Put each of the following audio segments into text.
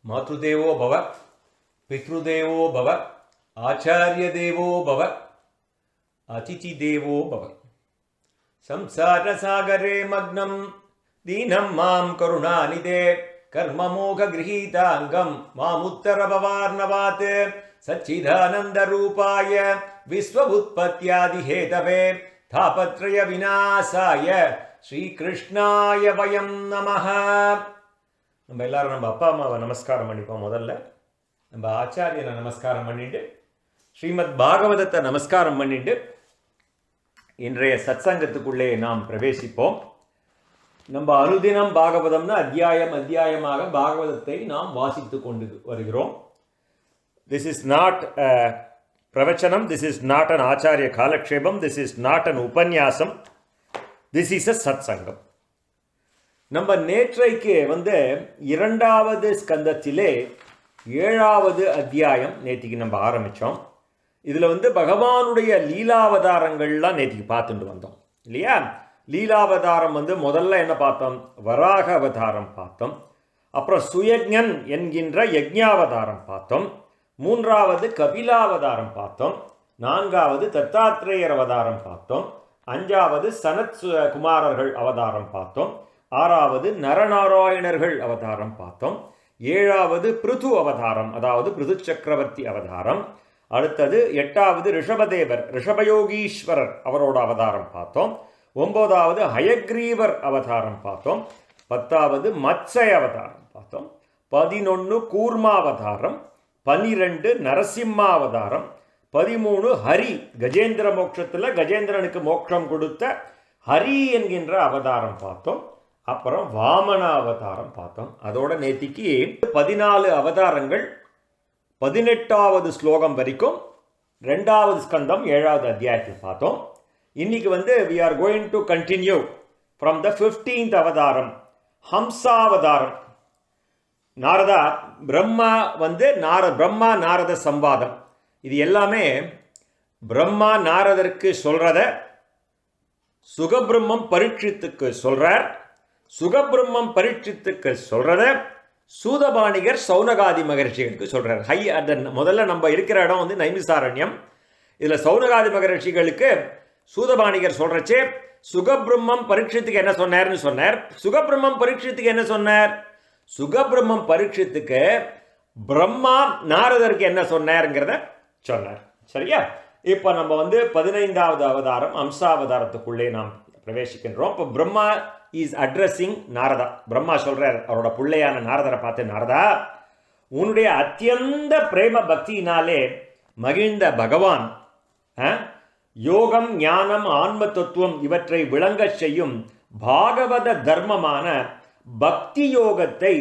मातृदेवो भव, पितृदेवो भव, आचार्यदेवो भव, अतिथिदेवो भव। संसारसागरे मग्नं दीनं मां करुणानिधे कर्ममोहगृहीताङ्गं मामुत्तरभवार्णवात् सच्चिदानन्दरूपाय विश्वोत्पत्त्यादिहेतवे तापत्रयविनाशाय श्रीकृष्णाय वयं नमः। நம்ம எல்லாரும் நம்ம அப்பா அம்மாவை நமஸ்காரம் பண்ணிப்போம். முதல்ல நம்ம ஆச்சாரியனை நமஸ்காரம் பண்ணிட்டு ஸ்ரீமத் பாகவதத்தை நமஸ்காரம் பண்ணிட்டு இன்றைய சத்சங்கத்துக்குள்ளே நாம் பிரவேசிப்போம். நம்ம அனுதினம் பாகவதம்னு அத்தியாயமாக பாகவதத்தை நாம் வாசித்து கொண்டு வருகிறோம். This is not pravachanam, this is not an acharya kalakshepam, this is not an upanyasam, this is a satsangam. நம்ம நேற்றைக்கு இரண்டாவது ஸ்கந்தத்திலே 7வது அத்தியாயம் நேற்றுக்கு நம்ம ஆரம்பித்தோம். இதில் பகவானுடைய லீலாவதாரங்கள்லாம் நேற்றுக்கு பார்த்துட்டு வந்தோம் இல்லையா? லீலாவதாரம் முதல்ல என்ன பார்த்தோம்? வராக அவதாரம் பார்த்தோம். அப்புறம் சுயஜ்ஞன் என்கின்ற யஜ்ஞாவதாரம் பார்த்தோம். 3வது கபிலாவதாரம் பார்த்தோம். 4வது தத்தாத்ரேயர் அவதாரம் பார்த்தோம். 5வது சனத் குமாரர்கள் அவதாரம் பார்த்தோம். 6வது நரநாராயணர்கள் அவதாரம் பார்த்தோம். 7வது பிருது அவதாரம், அதாவது பிருது சக்கரவர்த்தி அவதாரம். அடுத்தது 8வது ரிஷபதேவர், ரிஷபயோகீஸ்வரர் அவரோட அவதாரம் பார்த்தோம். 9வது ஹயக்ரீவர் அவதாரம் பார்த்தோம். 10வது மத்ஸ்ய அவதாரம் பார்த்தோம். 11 கூர்மாவதாரம். 12 நரசிம்மா அவதாரம். 13 ஹரி, கஜேந்திர மோட்சத்தில் கஜேந்திரனுக்கு மோட்சம் கொடுத்த ஹரி என்கின்ற அவதாரம் பார்த்தோம். அப்புறம் வாமன அவதாரம் பார்த்தோம். அதோட நேத்திக்கு 14 அவதாரங்கள் 18வது ஸ்லோகம் வரைக்கும் 2வது ஸ்கந்தம் 7வது அத்தியாயத்தில் பார்த்தோம். இன்னைக்கு we are going to continue from the 15th அவதாரம், ஹம்சாவதாரம். நாரதா பிரம்மா பிரம்மா நாரத சம்வாதம். இது எல்லாமே பிரம்மா நாரதருக்கு சொல்றத சுகபிரம்மம் பரீட்சித்துக்கு சொல்றார். சுகபிரம்மம் பரீட்சித்துக்கு சொல்றத சூதபாணிகர் சௌனகாதி மகர்ஷிகளுக்கு சொல்றார். முதல்ல நம்ம இருக்கிற இடம் நைமிசாரண்யம். இதுல சௌனகாதி மகர்ஷிகளுக்கு சூதபாணிகர் சொல்றச்சே சுகபிரம்மம் பரீட்சித்துக்கு என்ன சொன்னார்னு சொன்னார். சுகபிரம்மம் பரீட்சித்துக்கு என்ன சொன்னார்? சுகபிரம்மம் பரீட்சித்துக்கு பிரம்மா நாரதருக்கு என்ன சொன்னாருங்கிறத சொன்னார். சரியா? இப்போ நம்ம 15வது அவதாரம் ஹம்சாவதாரத்துக்குள்ளே நாம் பிரவேசிக்கின்றோம். இப்போ பிரம்மா இஸ் அட்ரஸிங் நாரதா. பிரம்மா சொல்றார் அவரோட பிள்ளையான நாரதரை பார்த்து, நாரதா, உன்னுடைய அத்தியந்த பிரேம பக்தியினாலே மகிழ்ந்த பகவான் யோகம், ஞானம், ஆன்ம தத்துவம் இவற்றை விளங்க செய்யும் பாகவத தர்மமான பக்தி யோகத்தை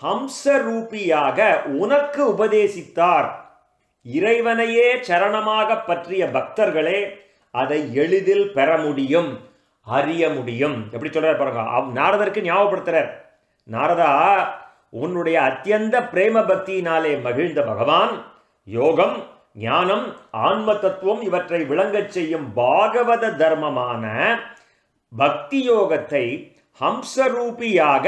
ஹம்சரூபியாக உனக்கு உபதேசித்தார். இறைவனையே சரணமாக பற்றிய பக்தர்களே அதை எளிதில் பெற முடியும், அறிய முடியும். எப்படி சொல்றார் பாருங்க. நாரதருக்கு ஞாபகப்படுத்துறார். நாரதா, உன்னுடைய அத்தியந்த பிரேம பக்தியினாலே மகிழ்ந்த பகவான் யோகம், ஞானம், ஆன்ம தத்துவம் இவற்றை விளங்கச் செய்யும் பாகவத தர்மமான பக்தி யோகத்தை ஹம்சரூபியாக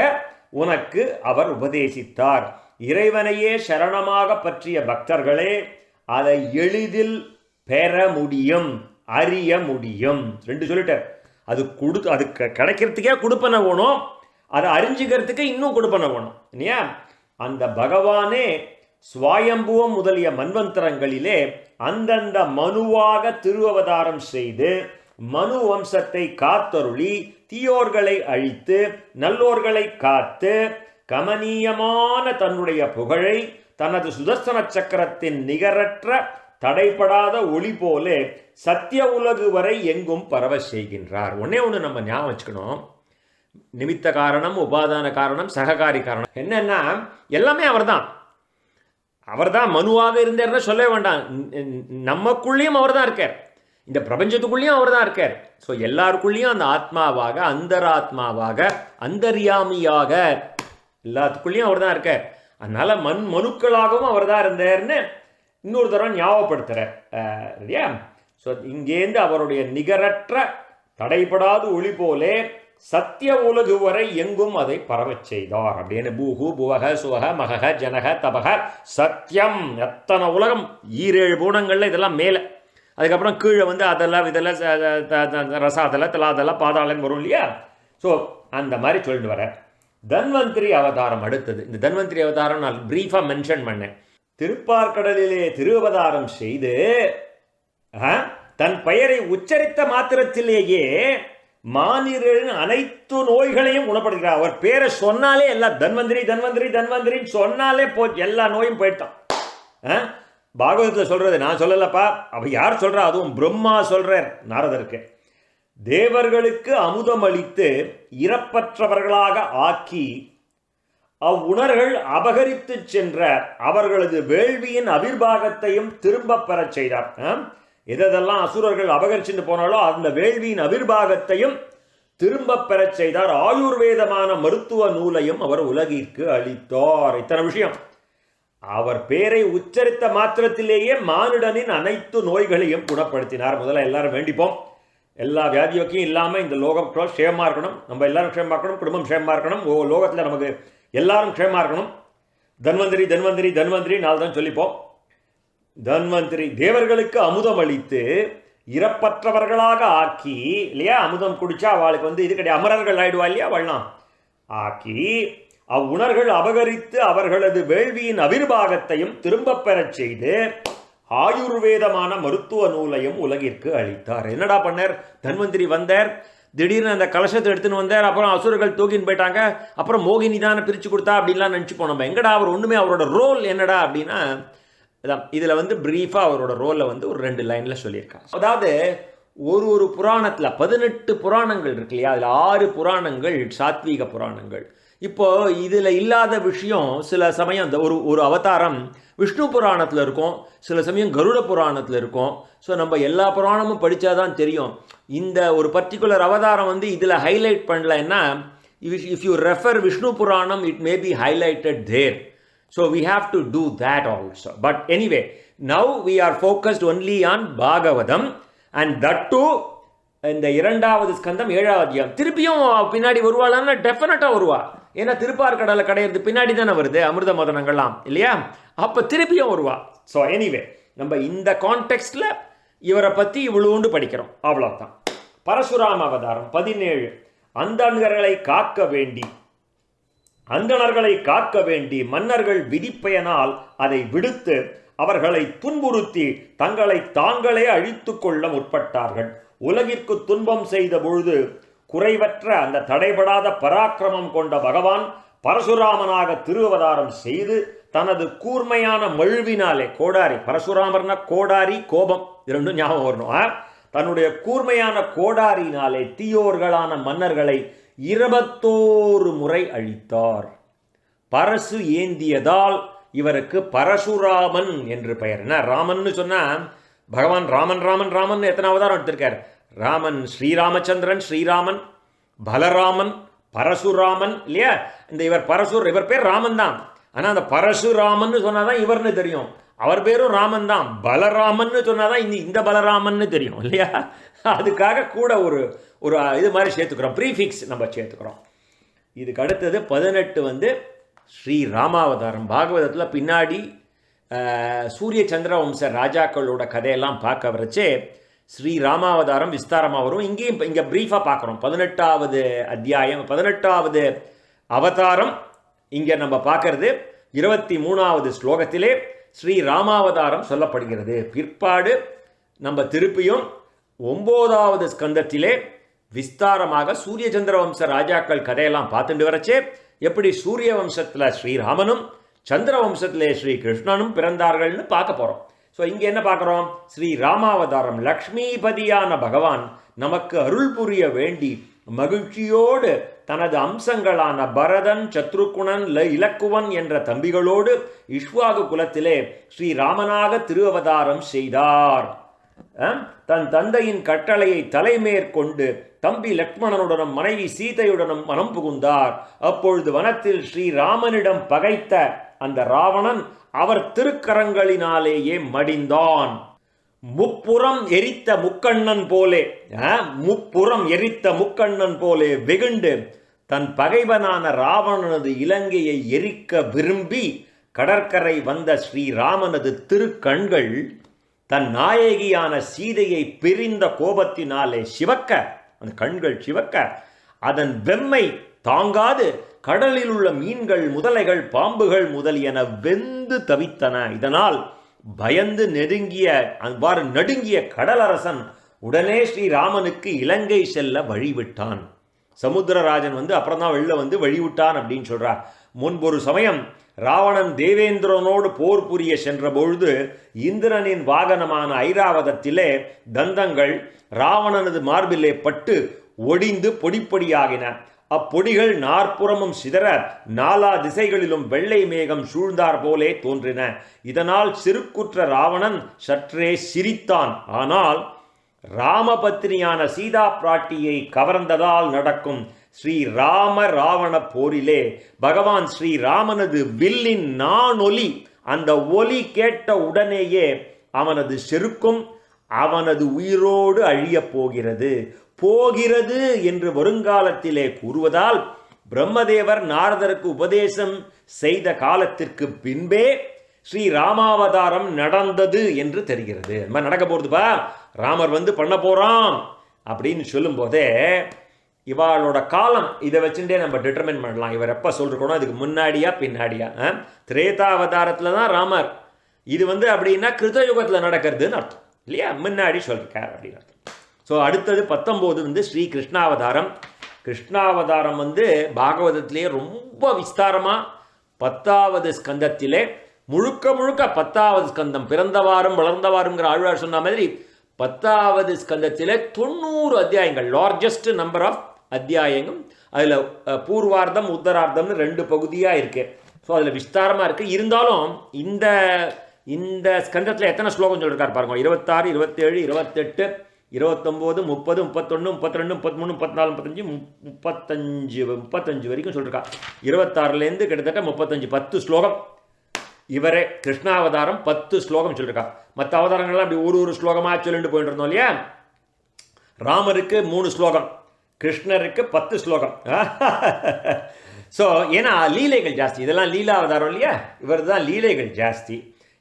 உனக்கு அவர் உபதேசித்தார். இறைவனையே சரணமாக பற்றிய பக்தர்களே அதை எளிதில் பெற முடியும், அறிய முடியும். 2 சொல்லிட்டார். அது கிடைக்கிறதுக்கே கொடுப்பன வேணும், அதை அறிஞ்சிக்கிறதுக்கு இன்னும் கொடுப்பன வேணும் இல்லையா? அந்த பகவானே ஸ்வயம்புவம் முதலிய மன்வந்தரங்களிலே அந்தந்த மனுவாக திருவவதாரம் செய்து மனு வம்சத்தை காத்தருளி தீயோர்களை அழித்து நல்லோர்களை காத்து கமனீயமான தன்னுடைய புகழை தனது சுதர்சன சக்கரத்தின் நிகரற்ற தடைப்படாத ஒளி போல சத்திய உலகு வரை எங்கும் பரவ செய்கின்றார். ஒன்னே ஒன்று நம்ம ஞாபகம் வச்சுக்கணும். நிமித்த காரணம், உபாதான காரணம், சககாரி காரணம். என்னன்னா எல்லாமே அவர்தான். மனுவாக இருந்தார்னா சொல்ல வேண்டாம். நமக்குள்ளேயும் அவர் தான் இருக்கார், இந்த பிரபஞ்சத்துக்குள்ளேயும் அவர் தான் இருக்கார். ஸோ எல்லாருக்குள்ளேயும் அந்த ஆத்மாவாக, அந்தராத்மாவாக, அந்தர்யாமியாக எல்லாத்துக்குள்ளேயும் அவர் தான் இருக்கார். அதனால மனுக்களாகவும் அவர் தான் இருந்தார்னு இன்னொரு தரம் ஞாபகப்படுத்துகிறார் இல்லையா? ஸோ இங்கேருந்து அவருடைய நிகரற்ற தடைபடாது ஒளி போலே சத்திய உலகு வரை எங்கும் அதை பரவச் செய்தார் அப்படின்னு. பூஹு புவக சுவக மகக ஜனக தபக சத்தியம், எத்தனை உலகம், 7 பூணங்கள்ல இதெல்லாம் மேலே. அதுக்கப்புறம் கீழே வந்து அதெல்லாம் இதெல்லாம் ரசாதல தலாதல பாதாளம் வரும் இல்லையா. ஸோ அந்த மாதிரி சொல்லிட்டு வர தன்வந்திரி அவதாரம் அடுத்தது. இந்த தன்வந்திரி அவதாரம் நான் பிரீஃபாக மென்ஷன் பண்ணேன். திருப்பார்கடலிலே திருவதாரம் செய்து தன் பெயரை உச்சரித்த மாத்திரத்திலேயே மானிடரின் அனைத்து நோய்களையும் குணப்படுத்துகிறார். அவர் பேரை சொன்னாலே எல்லாம் தன்வந்திரி தன்வந்திரி தன்வந்திரின்னு சொன்னாலே எல்லா நோயும் போயிட்டான். பாகவதத்தில் சொல்றது நான் சொல்லலப்பா, அவ யார் சொல்றா? அதுவும் பிரம்மா சொல்றார் நாரதருக்கு. தேவர்களுக்கு அமுதம் அளித்து இறப்பற்றவர்களாக ஆக்கி அவ்வுணர்கள் அபகரித்து சென்ற அவர்களது வேள்வியின் அவிர்வாகத்தையும் திரும்ப பெறச் செய்தார். எதெல்லாம் அசுரர்கள் அபகரிச்சுட்டு போனாலோ அந்த வேள்வியின் அவிர்வாகத்தையும் திரும்ப பெறச் செய்தார். ஆயுர்வேதமான மருத்துவ நூலையும் அவர் உலகிற்கு அளித்தார். இத்தனை விஷயம். அவர் பேரை உச்சரித்த மாத்திரத்திலேயே மானிடனின் அனைத்து நோய்களையும் குணப்படுத்தினார். முதல்ல எல்லாரும் வேண்டிப்போம், எல்லா வியாதியோக்கையும் இல்லாமல் இந்த லோகம் க்ஷேமமாக இருக்கணும், நம்ம எல்லாரும் க்ஷேமமாக இருக்கணும், குடும்பம் க்ஷேமமாக இருக்கணும், லோகத்தில் நமக்கு எல்லாரும் க்ஷேமமாக இருக்கணும். தன்வந்திரி தன்வந்திரி தன்வந்திரி நாள் தான் சொல்லிப்போம். தன்வந்திரி தேவர்களுக்கு அமுதம் அளித்து இறப்பற்றவர்களாக ஆக்கி, இல்லையா, அமுதம் குடிச்சா அவளுக்கு வந்து இது கிடையாது, அமரர்கள் ஆயிடுவா இல்லையா, அவள்லாம் ஆக்கி அவ்வுணர்கள் அபகரித்து அவர்களது வேள்வியின் அவிர்வாகத்தையும் திரும்ப பெறச் செய்து ஆயுர்வேதமான மருத்துவ நூலையும் உலகிற்கு அளித்தார். என்னடா பண்ணார்? தன்வந்திரி வந்தார், திடீர்னு அந்த கலசத்தை எடுத்துன்னு வந்தார், அப்புறம் அசுரர்கள் தூக்கின்னு போயிட்டாங்க, அப்புறம் மோகினி தானே பிரித்து கொடுத்தா அப்படின்லாம் நினச்சி போனோம். எங்கடா அவர் ஒன்றுமே, அவரோட ரோல் என்னடா அப்படின்னா இதில் வந்து பிரீஃபாக அவரோட ரோலை வந்து ஒரு 2 லைனில் சொல்லியிருக்காங்க. அதாவது ஒரு புராணத்தில் 18 புராணங்கள் இருக்கு இல்லையா, அதில் 6 புராணங்கள் சாத்வீக புராணங்கள். இப்போ இதில் இல்லாத விஷயம் சில சமயம் இந்த ஒரு அவதாரம் விஷ்ணு புராணத்தில் இருக்கும், சில சமயம் கருட புராணத்தில் இருக்கும். ஸோ நம்ம எல்லா புராணமும் படித்தாதான் தெரியும். இந்த ஒரு பர்டிகுலர் அவதாரம் வந்து இதில் ஹைலைட் பண்ணலைன்னா, if you refer Vishnu Purana it may be highlighted there. So we have to do that also. But anyway, now we are focused only on Bhagavatam, and that too இந்த 2வது ஸ்கந்தம் 7வது அத்தியாயம். திருப்பியும் பின்னாடி வருவாளான்னா டெஃபினட்டாக வருவா. ஏன்னா திருப்பார்கடலை கடையிறது பின்னாடி தானே வருது அமிர்த மதனங்கள்லாம் இல்லையா, அப்போ திருப்பியும் வருவா. ஸோ எனிவே நம்ம இந்த கான்டெக்ஸ்டில் இவரை பற்றி இவ்வளோண்டு படிக்கிறோம், அவ்வளோதான். பரசுராம அவதாரம் 17. அந்தணர்களை காக்க வேண்டி மன்னர்கள் விதிப்பயனால் அதை விடுத்து அவர்களை துன்புறுத்தி தங்களை தாங்களே அழித்து கொள்ள முற்பட்டார்கள். உலகிற்கு துன்பம் செய்த பொழுது குறைவற்ற அந்த தடைபடாத பராக்கிரமம் கொண்ட பகவான் பரசுராமனாக திருவதாரம் செய்து தனது கூர்மையான மழுவினாலே, கோடாரி, பரசுராமர்னா கோடாரி, கோபம், 2 ஞாபகம் வரணும். தன்னுடைய கூர்மையான கோடாரினாலே தீயோர்களான மன்னர்களை 21 முறை அழித்தார். பரசு ஏந்தியதால் இவருக்கு பரசுராமன் என்று பெயர். என்ன ராமன் சொன்னா பகவான் ராமன் ராமன் ராமன் எத்தனை அவதாரம் எடுத்திருக்கார்? ராமன், ஸ்ரீராமச்சந்திரன், ஸ்ரீராமன், பலராமன், பரசுராமன் இல்லையா. இவர் பேர் ராமன் தான். ஆனால் அந்த பரசுராமன் சொன்னாதான் இவர்னு தெரியும். அவர் பேரும் ராமன் தான். பலராமன் சொன்னாதான் இந்த பலராமன் தெரியும் இல்லையா. அதுக்காக கூட ஒரு இது மாதிரி சேர்த்துக்கிறோம், ப்ரீஃபிக்ஸ் நம்ம சேர்த்துக்கிறோம். இதுக்கு அடுத்தது 18 வந்து ஸ்ரீ ராமாவதாரம். பாகவதத்தில் பின்னாடி சூரிய சந்திர வம்ச ராஜாக்களோட கதையெல்லாம் பார்க்க வரைச்சே ஸ்ரீ ராமாவதாரம் விஸ்தாரமாக வரும். இங்கே ப்ரீஃபாக பார்க்குறோம். 18வது அத்தியாயம், 18வது அவதாரம் இங்கே நம்ம பார்க்கறது 23வது ஸ்லோகத்திலே ஸ்ரீ ராமாவதாரம் சொல்லப்படுகிறது. பிற்பாடு நம்ம திருப்பியும் 9வது ஸ்கந்தத்திலே விஸ்தாரமாக சூரிய சந்திர வம்ச ராஜாக்கள் கதையெல்லாம் பார்த்துட்டு வரச்சே எப்படி சூரிய வம்சத்தில் ஸ்ரீராமனும் சந்திர வம்சத்திலே ஸ்ரீ கிருஷ்ணனும் பிறந்தார்கள்னு பார்க்க போகிறோம். ஸோ இங்கே என்ன பார்க்குறோம்? ஸ்ரீ ராமாவதாரம். லக்ஷ்மிபதியான பகவான் நமக்கு அருள் புரிய வேண்டி மகிழ்ச்சியோடு தனது அம்சங்களான பரதன், சத்ருகுணன், இலக்குவன் என்ற தம்பிகளோடு இஷ்வாகு குலத்திலே ஸ்ரீராமனாக திருவதாரம் செய்தார். தன் தந்தையின் கட்டளையை தலைமேற்கொண்டு தம்பி லக்ஷ்மணனுடனும் மனைவி சீதையுடனும் மனம் புகுந்தார். அப்பொழுது வனத்தில் ஸ்ரீராமனிடம் பகைத்த அந்த ராவணன் அவர் திருக்கரங்களினாலேயே மடிந்தான். முப்புறம் எரித்த முக்கண்ணன் போலே, முப்புறம் எரித்த முக்கண்ணன் போலே வெகுண்டு தன் பகைவனான ராவணனது இலங்கையை எரிக்க விரும்பி கடற்கரை வந்த ஸ்ரீராமனது திருக்கண்கள் தன் நாயகியான சீதையை பிரிந்த கோபத்தினாலே சிவக்க, அந்த கண்கள் சிவக்க, அதன் வெம்மை தாங்காது கடலில் உள்ள மீன்கள், முதலைகள், பாம்புகள் முதலியன வெந்து தவித்தன. இதனால் பயந்து அவ்வாறு நடுங்கிய கடலரசன் உடனே ஸ்ரீராமனுக்கு இலங்கை செல்ல வழிவிட்டான். சமுத்திரராஜன் அப்புறம் தான் வெளில வழிவிட்டான் அப்படின்னு சொல்றார். முன்பொரு சமயம் ராவணன் தேவேந்திரனோடு போர் புரிய சென்ற பொழுது இந்திரனின் வாகனமான ஐராவதத்திலே தந்தங்கள் ராவணனது மார்பிலே பட்டு ஒடிந்து பொடிப்பொடியாகின. அப்பொடிகள் நாற்புறமும் சிதற நாலா திசைகளிலும் வெள்ளை மேகம் சூழ்ந்தார் போலே தோன்றின. இதனால் சிறுக்குற்ற ராவணன் சற்றே சிரித்தான். ஆனால் ராமபத்னியான சீதா பிராட்டியை கவர்ந்ததால் நடக்கும் ஸ்ரீராம ராவண போரிலே பகவான் ஸ்ரீராமனது வில்லின் நானொலி, அந்த ஒலி கேட்ட உடனேயே அவனது செருக்கும் அவனது உயிரோடு அழியப் போகிறது என்று வருங்காலத்திலே கூறுவதால் பிரம்மதேவர் நாரதருக்கு உபதேசம் செய்த காலத்திற்கு பின்பே ஸ்ரீராமாவதாரம் நடந்தது என்று தெரிகிறது. இந்த மாதிரி நடக்க போறதுப்பா, ராமர் பண்ண போறான் அப்படின்னு சொல்லும் போதே இவாளோட காலம் இதை வச்சுட்டே நம்ம டிட்டர்மின் பண்ணலாம். இவர் எப்போ சொல்லிருக்கணும், அதுக்கு முன்னாடியா பின்னாடியா. திரேதாவதாரத்தில் தான் ராமர், இது அப்படின்னா கிருதயுகத்தில் நடக்கிறதுன்னு அர்த்தம் இல்லையா, முன்னாடி சொல்லிருக்கார் அப்படின்னு அர்த்தம். ஸோ அடுத்தது 19 ஸ்ரீ கிருஷ்ணாவதாரம். கிருஷ்ணாவதாரம் பாகவதத்திலே ரொம்ப விஸ்தாரமாக 10வது ஸ்கந்தத்திலே முழுக்க 10வது ஸ்கந்தம், பிறந்தவாறும் வளர்ந்தவாறுங்கிற ஆழ்வார் சொன்ன மாதிரி 10வது ஸ்கந்தத்திலே 90 அத்தியாயங்கள், லார்ஜஸ்ட் நம்பர் ஆஃப் அத்தியாயங்கள். அதில் பூர்வார்த்தம் உத்தரார்த்தம்னு 2 பகுதியாக இருக்குது. ஸோ அதில் விஸ்தாரமாக இருக்குது. இருந்தாலும் இந்த ஸ்கந்தத்தில் எத்தனை ஸ்லோகம் சொல்லியிருக்கார் பாருங்க, 26, 27, 28, 29, 30, 31, 32, 33, 34, 35 வரைக்கும் சொல்லியிருக்கா. 26லேருந்து கிட்டத்தட்ட 35, 10 ஸ்லோகம். இவரே கிருஷ்ணாவதாரம் 10 ஸ்லோகம் சொல்லியிருக்கா. மற்ற அவதாரங்கள்லாம் அப்படி ஒரு ஸ்லோகமாக சொல்லிட்டு போயிட்டு இருந்தோம் இல்லையா. ராமருக்கு 3 ஸ்லோகம், கிருஷ்ணருக்கு 10 ஸ்லோகம். ஸோ ஏன்னா லீலைகள் ஜாஸ்தி, இதெல்லாம் லீலா அவதாரம் இல்லையா, இவர் தான் லீலைகள் ஜாஸ்தி.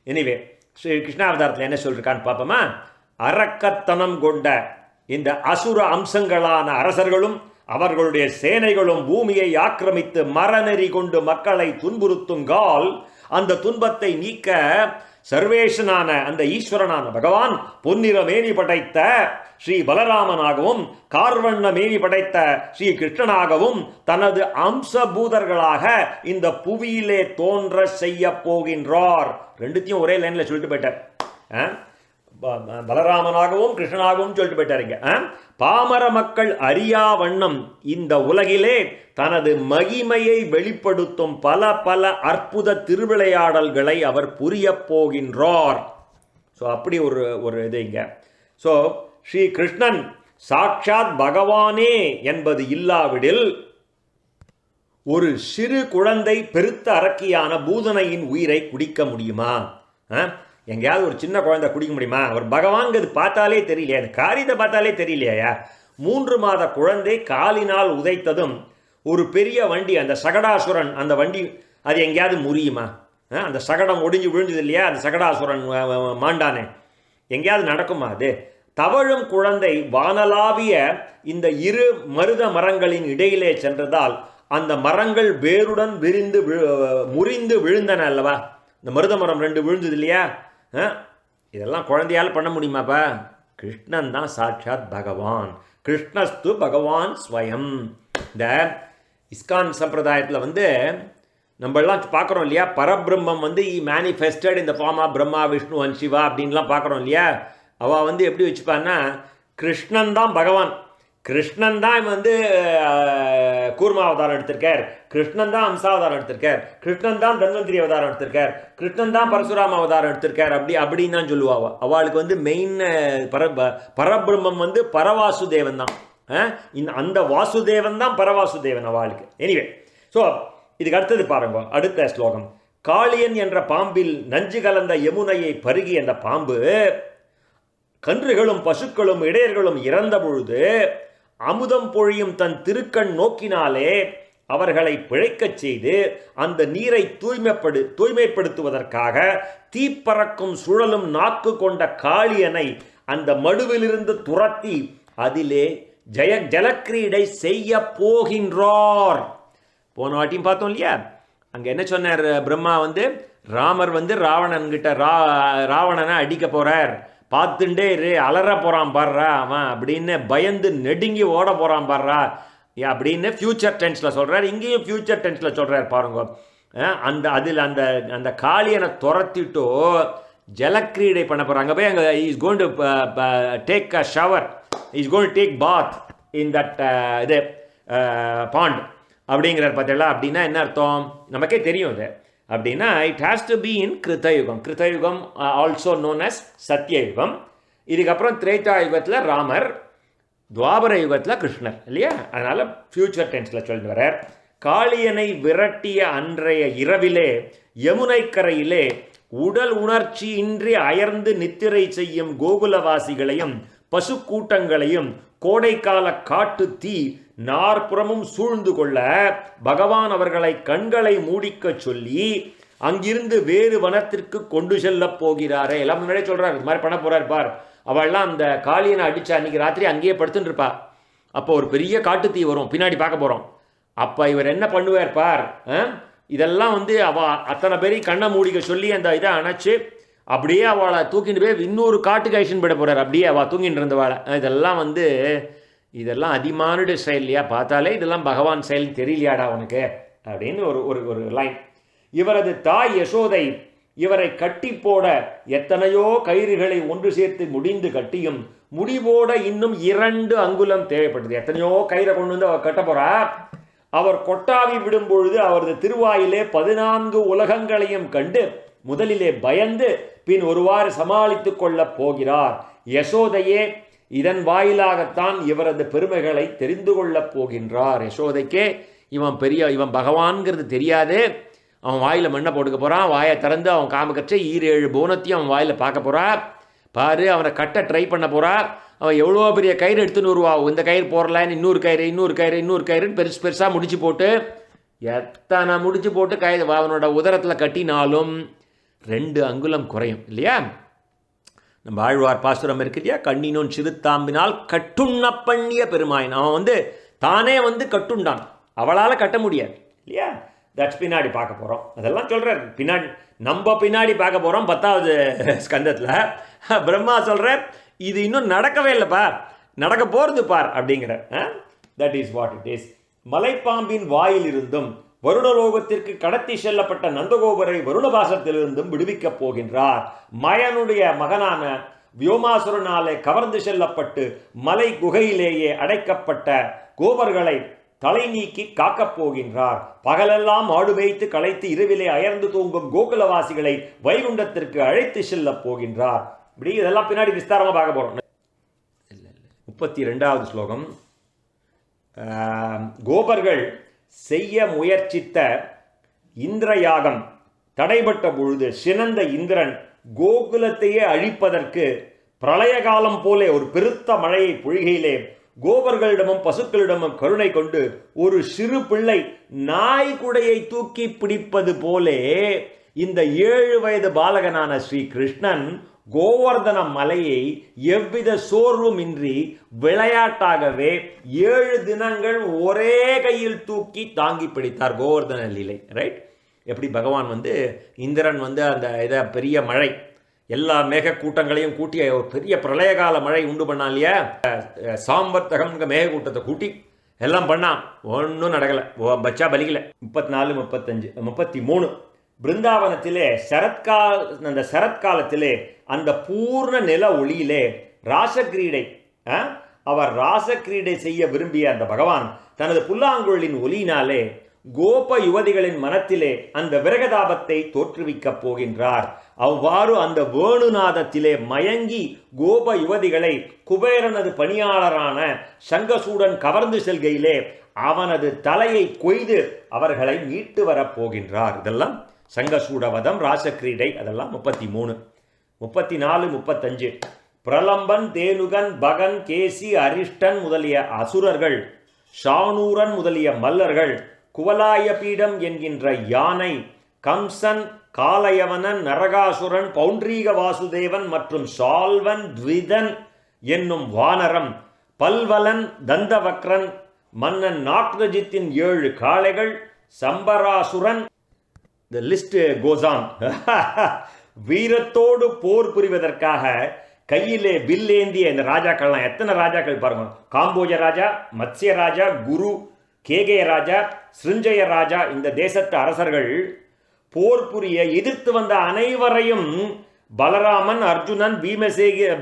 எனிவே ஸ்ரீ கிருஷ்ணாவதாரத்தில் என்ன சொல்லியிருக்கான்னு பார்ப்போமா. அரக்கத்தனம் கொண்ட இந்த அசுர அம்சங்களான அரசர்களும் அவர்களுடைய சேனைகளும் பூமியை ஆக்கிரமித்து மரநெறி கொண்டு மக்களை துன்புறுத்துங்கால் அந்த துன்பத்தை நீக்க சர்வேஷனான அந்த ஈஸ்வரனான பகவான் பொன்னிற மேனி படைத்த ஸ்ரீ பலராமனாகவும் கார்வண்ண மேனி படைத்த ஸ்ரீ கிருஷ்ணனாகவும் தனது அம்சபூதர்களாக இந்த புவியிலே தோன்ற செய்ய போகின்றார். ரெண்டுத்தையும் ஒரே லைன்ல சொல்லிட்டு போயிட்டார். பலராமனாகவும் கிருஷ்ணனாகவும் சொல்லிட்டு போயிட்டாருங்க. பாமர மக்கள் அறியா வண்ணம் இந்த உலகிலே தனது மகிமையை வெளிப்படுத்தும் பல அற்புத திருவிளையாடல்களை அவர் புரிய போகின்றார். ஸோ அப்படி ஒரு இது இங்க. ஸோ ஸ்ரீ கிருஷ்ணன் சாட்சாத் பகவானே என்பது இல்லாவிடில் ஒரு சிறு குழந்தை பெருத்த அரக்கியான பூதனையின் உயிரை குடிக்க முடியுமா? எங்கேயாவது ஒரு சின்ன குழந்தை குடிக்க முடியுமா? அவர் பகவான்கிறது பார்த்தாலே தெரியலையா, அந்த காரியத்தை பார்த்தாலே தெரியலையா? 3 மாத குழந்தை காலினால் உதைத்ததும் ஒரு பெரிய வண்டி, அந்த சகடாசுரன், அந்த வண்டி அது எங்கேயாவது முறியுமா? அந்த சகடம் ஒடிஞ்சு விழுந்தது இல்லையா, அந்த சகடாசுரன் மாண்டானே, எங்கேயாவது நடக்குமா? அது தவழும் குழந்தை வானலாவிய இந்த 2 மருத மரங்களின் இடையிலே சென்றதால் அந்த மரங்கள் வேருடன் விரிந்து முறிந்து விழுந்தன அல்லவா? இந்த மருத மரம் 2 விழுந்தது இல்லையா? இதெல்லாம் குழந்தையால் பண்ண முடியுமாப்பா? கிருஷ்ணன் தான் சாட்சாத் பகவான். கிருஷ்ணஸ்து பகவான் ஸ்வயம். இந்த இஸ்கான் சம்பிரதாயத்தில் நம்மளாம் பார்க்குறோம் இல்லையா, பரபிரம்மம் மேனிஃபெஸ்டட் இந்த form of Brahma Vishnu and Shiva அப்படின்லாம் பார்க்குறோம் இல்லையா. அவள் எப்படி வச்சுப்பான்னா, கிருஷ்ணன் தான் பகவான், கிருஷ்ணன் தான் கூர்மா அவதாரம் எடுத்திருக்கார், கிருஷ்ணன் தான் அம்சாவதாரம் எடுத்திருக்கார், கிருஷ்ணன் தான் தன்வந்திரி அவதாரம் எடுத்திருக்கார், கிருஷ்ணன் தான் பரசுராம அவதாரம் எடுத்திருக்கார், அப்படின்னு தான் சொல்லுவா. அவளுக்கு மெயின் பரபிரம்மம் பரவாசுதேவன் தான். அந்த வாசுதேவன் தான் பரவாசுதேவன் அவளுக்கு. எனிவே, ஸோ இதுக்கு அடுத்தது பாருங்க, அடுத்த ஸ்லோகம். காளியன் என்ற பாம்பில் நஞ்சு கலந்த யமுனையை பருகி அந்த பாம்பு கன்றுகளும் பசுக்களும் இடையர்களும் இறந்த பொழுது அமுதம் பொழியும் தன் திருக்கண் நோக்கினாலே அவர்களை பிழைக்கச் செய்து அந்த நீரை தூய்மைப்படுத்துவதற்காக தீப்பறக்கும் சுழலும் நாக்கு கொண்ட காளியனை அந்த மடுவிலிருந்து துரத்தி அதிலே ஜலக்கிரீடை செய்ய போகின்றார். போன வாட்டியும் பார்த்தோம் இல்லையா, அங்கே என்ன சொன்னார் பிரம்மா ராமர் ராவணன்கிட்ட ராவணனை அடிக்க போகிறார், பார்த்துட்டே இரு, அலற போகிறான் பாடுறா அவன் அப்படின்னு பயந்து நெடுங்கி ஓட போகிறான் பாடுறா அப்படின்னு ஃப்யூச்சர் டென்ஸில் சொல்கிறார். இங்கேயும் ஃப்யூச்சர் டென்ஸில் சொல்கிறார் பாருங்க. அந்த காளியனை துரத்திட்டோ ஜலக்கிரீடை பண்ண போகிறாங்க. போய் அங்கே is going to take a shower, is going to take bath in that இது பாண்ட் அப்படிங்கிறார் பார்த்தீங்களா. அப்படின்னா என்ன அர்த்தம் நமக்கே தெரியும் இது. அப்படின்னா it has to be in Kritayugam. Kritayugam also known as Satyayugam. இதுக்கப்புறம் திரேதா யுகத்தில் ராமர், துவாபர யுகத்தில் கிருஷ்ணர் இல்லையா. அதனால் ஃப்யூச்சர் டென்ஸில் சொல்லிட்டு வர்றார். காளியனை விரட்டிய அன்றைய இரவிலே யமுனை கரையிலே உடல் உணர்ச்சி இன்றி அயர்ந்து நித்திரை செய்யும் கோகுலவாசிகளையும் பசு கூட்டங்களையும் கோடைக்கால காட்டு தீ நாற்புறமும் சூழ்ந்து கொள்ள பகவான் அவர்களை கண்களை மூடிக்க சொல்லி அங்கிருந்து வேறு வனத்திற்கு கொண்டு செல்ல போகிறாரே. எல்லாம் முன்னாடியே சொல்கிறார், இது மாதிரி பண்ண போகிறார் பார். அவள்லாம் அந்த காளியனை அடித்தா அன்றைக்கி ராத்திரி அங்கேயே படுத்துட்டு இருப்பா. அப்போ ஒரு பெரிய காட்டு தீ வரும், பின்னாடி பார்க்க போகிறோம். அப்போ இவர் என்ன பண்ணுவார் பார். இதெல்லாம் அத்தனை பேரையும் கண்ணை மூடிக்க சொல்லி அந்த இதை அணைச்சி அப்படியே அவளை தூக்கிட்டு போய் இன்னொரு காட்டுக்கு அழிச்சுன்னு போயிட போகிறார். அப்படியே அவள் தூங்கிட்டு இருந்தவாளை. இதெல்லாம் அதிமானுடைய செயல் இல்லையா, பார்த்தாலே இதெல்லாம் பகவான் செயல் தெரியலையாடா உனக்கு அப்படின்னு ஒரு லைன். இவரது தாய் யசோதை இவரை கட்டி போட எத்தனையோ கயிறுகளை ஒன்று சேர்த்து முடிந்து கட்டியும் முடிவோட இன்னும் 2 அங்குலம் தேவைப்பட்டது. எத்தனையோ கயிறை கொண்டு வந்து அவர் கட்ட போறா. அவர் கொட்டாவி விடும் பொழுது அவரது திருவாயிலே 14 உலகங்களையும் கண்டு முதலிலே பயந்து பின் ஒருவாறு சமாளித்துக் கொள்ளப் போகிறார். யசோதையே இதன் வாயிலாகத்தான் இவரது பெருமைகளை தெரிந்து கொள்ளப் போகின்றார். யசோதைக்கே இவன் பகவான்கிறது தெரியாது. அவன் வாயில் மண்ணை போட்டுக்க போகிறான். வாயை திறந்து அவன் காமக்கற்ற 7 போனத்தையும் அவன் வாயில் பார்க்க போகிறா. பாரு, அவனை கட்ட ட்ரை பண்ண போகிறா. அவன் எவ்வளோ பெரிய கயிறு எடுத்துன்னு வருவா. இந்த கயிறு போடலான்னு இன்னொரு கயிறுன்னு பெருசாக முடிச்சு போட்டு எத்தனை முடிச்சு போட்டு அவனோட உதரத்தில் கட்டினாலும் 2 அங்குலம் குறையும் இல்லையா. நம்ம ஆழ்வார் பாசுரம் இருக்கு இல்லையா, கண்ணினோன் சிறுத்தாம்பினால் கட்டுண்ண பண்ணிய பெருமாயின். அவன் தானே கட்டுண்டான், அவளால் கட்ட முடியாது இல்லையா. தட்ஸ் பின்னாடி பார்க்க போகிறோம். அதெல்லாம் சொல்கிறார் பின்னாடி, நம்ம பின்னாடி பார்க்க போகிறோம் 10வது ஸ்கந்தத்தில். பிரம்மா சொல்கிறார் இது இன்னும் நடக்கவே இல்லைப்பா, நடக்க போகிறது பார் அப்படிங்கிற. That is what it is. மலைப்பாம்பின் வாயிலிருந்தும் வருணலோகத்திற்கு கடத்தி செல்லப்பட்ட நந்தகோபரை வருணபாசத்திலிருந்தும் விடுவிக்கப் போகின்றார். மயனுடைய மகனான வியோமாசுரனாலே கவர்ந்து செல்லப்பட்டு மலை குகையிலேயே அடைக்கப்பட்ட கோபர்களை தலை நீக்கி காக்கப் போகின்றார். பகலெல்லாம் ஆடு மேய்த்து களைத்து இரவிலே அயர்ந்து தூங்கும் கோகுலவாசிகளை வைகுண்டத்திற்கு அழைத்து செல்லப் போகின்றார். இப்படி இதெல்லாம் பின்னாடி விஸ்தாரமாக பார்க்க போகிறோம். 32வது ஸ்லோகம். கோபர்கள் செய்ய முயற்சித்த இந்திரயாகம் தடைபட்ட பொழுது சினந்த இந்திரன் கோகுலத்தையே அழிப்பதற்கு பிரளய காலம் போலே ஒரு பெருத்த மழையை பொழிகையிலே கோபர்களிடமும் பசுக்களிடமும் கருணை கொண்டு ஒரு சிறு பிள்ளை நாய்குடையை தூக்கி பிடிப்பது போலே இந்த 7 வயது பாலகனான ஸ்ரீ கிருஷ்ணன் கோவர்தன மலையை எவ்வித சோர்வுமின்றி விளையாட்டாகவே 7 தினங்கள் ஒரே கையில் தூக்கி தாங்கி பிடித்தார். கோவர்தன லீலை ரைட். எப்படி பகவான் இந்திரன் அந்த இதை பெரிய மழை எல்லா மேக கூட்டங்களையும் கூட்டி ஒரு பெரிய பிரளயகால மழை உண்டு பண்ணான் இல்லையா. சாம்பர்த்தகம்ங்க மேக கூட்டத்தை கூட்டி எல்லாம் பண்ணான், ஒன்றும் நடக்கலை, பச்சா பலிக்கல. 34, 35, 33 பிருந்தாவனத்திலே அந்த சரத்காலத்திலே அந்த பூர்ண நில ஒளியிலே ராசக்கிரீடை அவர் ராசக்கிரீடை செய்ய விரும்பிய அந்த பகவான் தனது புல்லாங்குழலின் ஒலியினாலே கோப யுவதிகளின் மனத்திலே அந்த விரகதாபத்தை தோற்றுவிக்கப் போகின்றார். அவ்வாறு அந்த வேணுநாதத்திலே மயங்கி கோப யுவதிகளை குபேரனது பணியாளரான சங்கசூடன் கவர்ந்து செல்கையிலே அவனது தலையை கொய்து அவர்களை மீட்டு வரப்போகின்றார். இதெல்லாம் சங்கசூடவதம், ராசக்கிரீடை, அதெல்லாம் 33. 34, 35 பிரலம்பன், தேனுகன், பகன், கேசி, அரிஷ்டன் முதலிய அசுரர்கள், ஷானூரன் முதலிய மல்லர்கள், குவலாய பீடம் என்கின்ற யானை, கம்சன், காலயவனன், நரகாசுரன், பௌண்டரீக வாசுதேவன் மற்றும் சால்வன், த்விதன் என்னும் வானரம், பல்வலன், தந்தவக்ரன், மன்னன் நாக்ரஜித்தின் 7 காளைகள், Sambarasuran, the list goes on. வீரத்தோடு போர் புரிவதற்காக கையிலே வில்லேந்திய இந்த ராஜாக்கள்லாம் எத்தனை ராஜாக்கள் பாருங்க. காம்போஜ ராஜா, மத்ஸ்ய ராஜா, குரு, கேகய ராஜா, சிருஞ்சய ராஜா, இந்த தேசத்து அரசர்கள் போர் புரிய எதிர்த்து வந்த அனைவரையும் பலராமன், அர்ஜுனன்,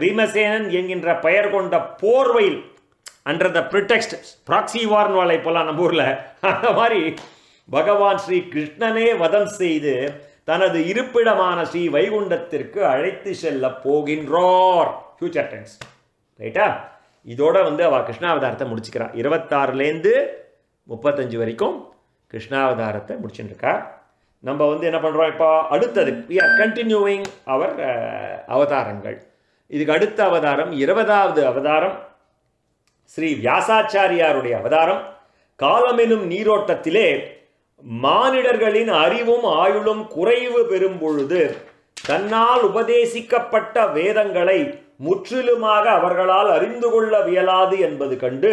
பீமசேனன் என்கின்ற பெயர் கொண்ட போர்வையில் அண்டர் த ப்ரிடெக்ஸ்ட் ப்ராக்சி வார்ன் வாழை போலாம் நம்ம ஊரில், அந்த மாதிரி பகவான் ஸ்ரீ கிருஷ்ணனே வதம் செய்து தனது இருப்பிடமான ஸ்ரீ வைகுண்டத்திற்கு அழைத்து செல்ல போகின்றார். ஃபியூச்சர் டென்ஸ், ரைட்டா? இதோட அவ கிருஷ்ணாவதாரத்தை முடிச்சுக்கிறார். 26லேருந்து 35 வரைக்கும் கிருஷ்ணாவதாரத்தை முடிச்சுட்டு இருக்கா. நம்ம என்ன பண்ணுறோம் இப்போ? அடுத்தது we are continuing அவர் அவதாரங்கள். இதுக்கு அடுத்த அவதாரம் 20வது அவதாரம் ஸ்ரீ வியாசாச்சாரியாருடைய அவதாரம். காலமெனும் நீரோட்டத்திலே மானிடர்களின் அறிவும் ஆயுளும் குறைவு பெறும் பொழுது தன்னால் உபதேசிக்கப்பட்ட வேதங்களை முற்றிலுமாக அவர்களால் அறிந்து கொள்ள வியலாது என்பது கண்டு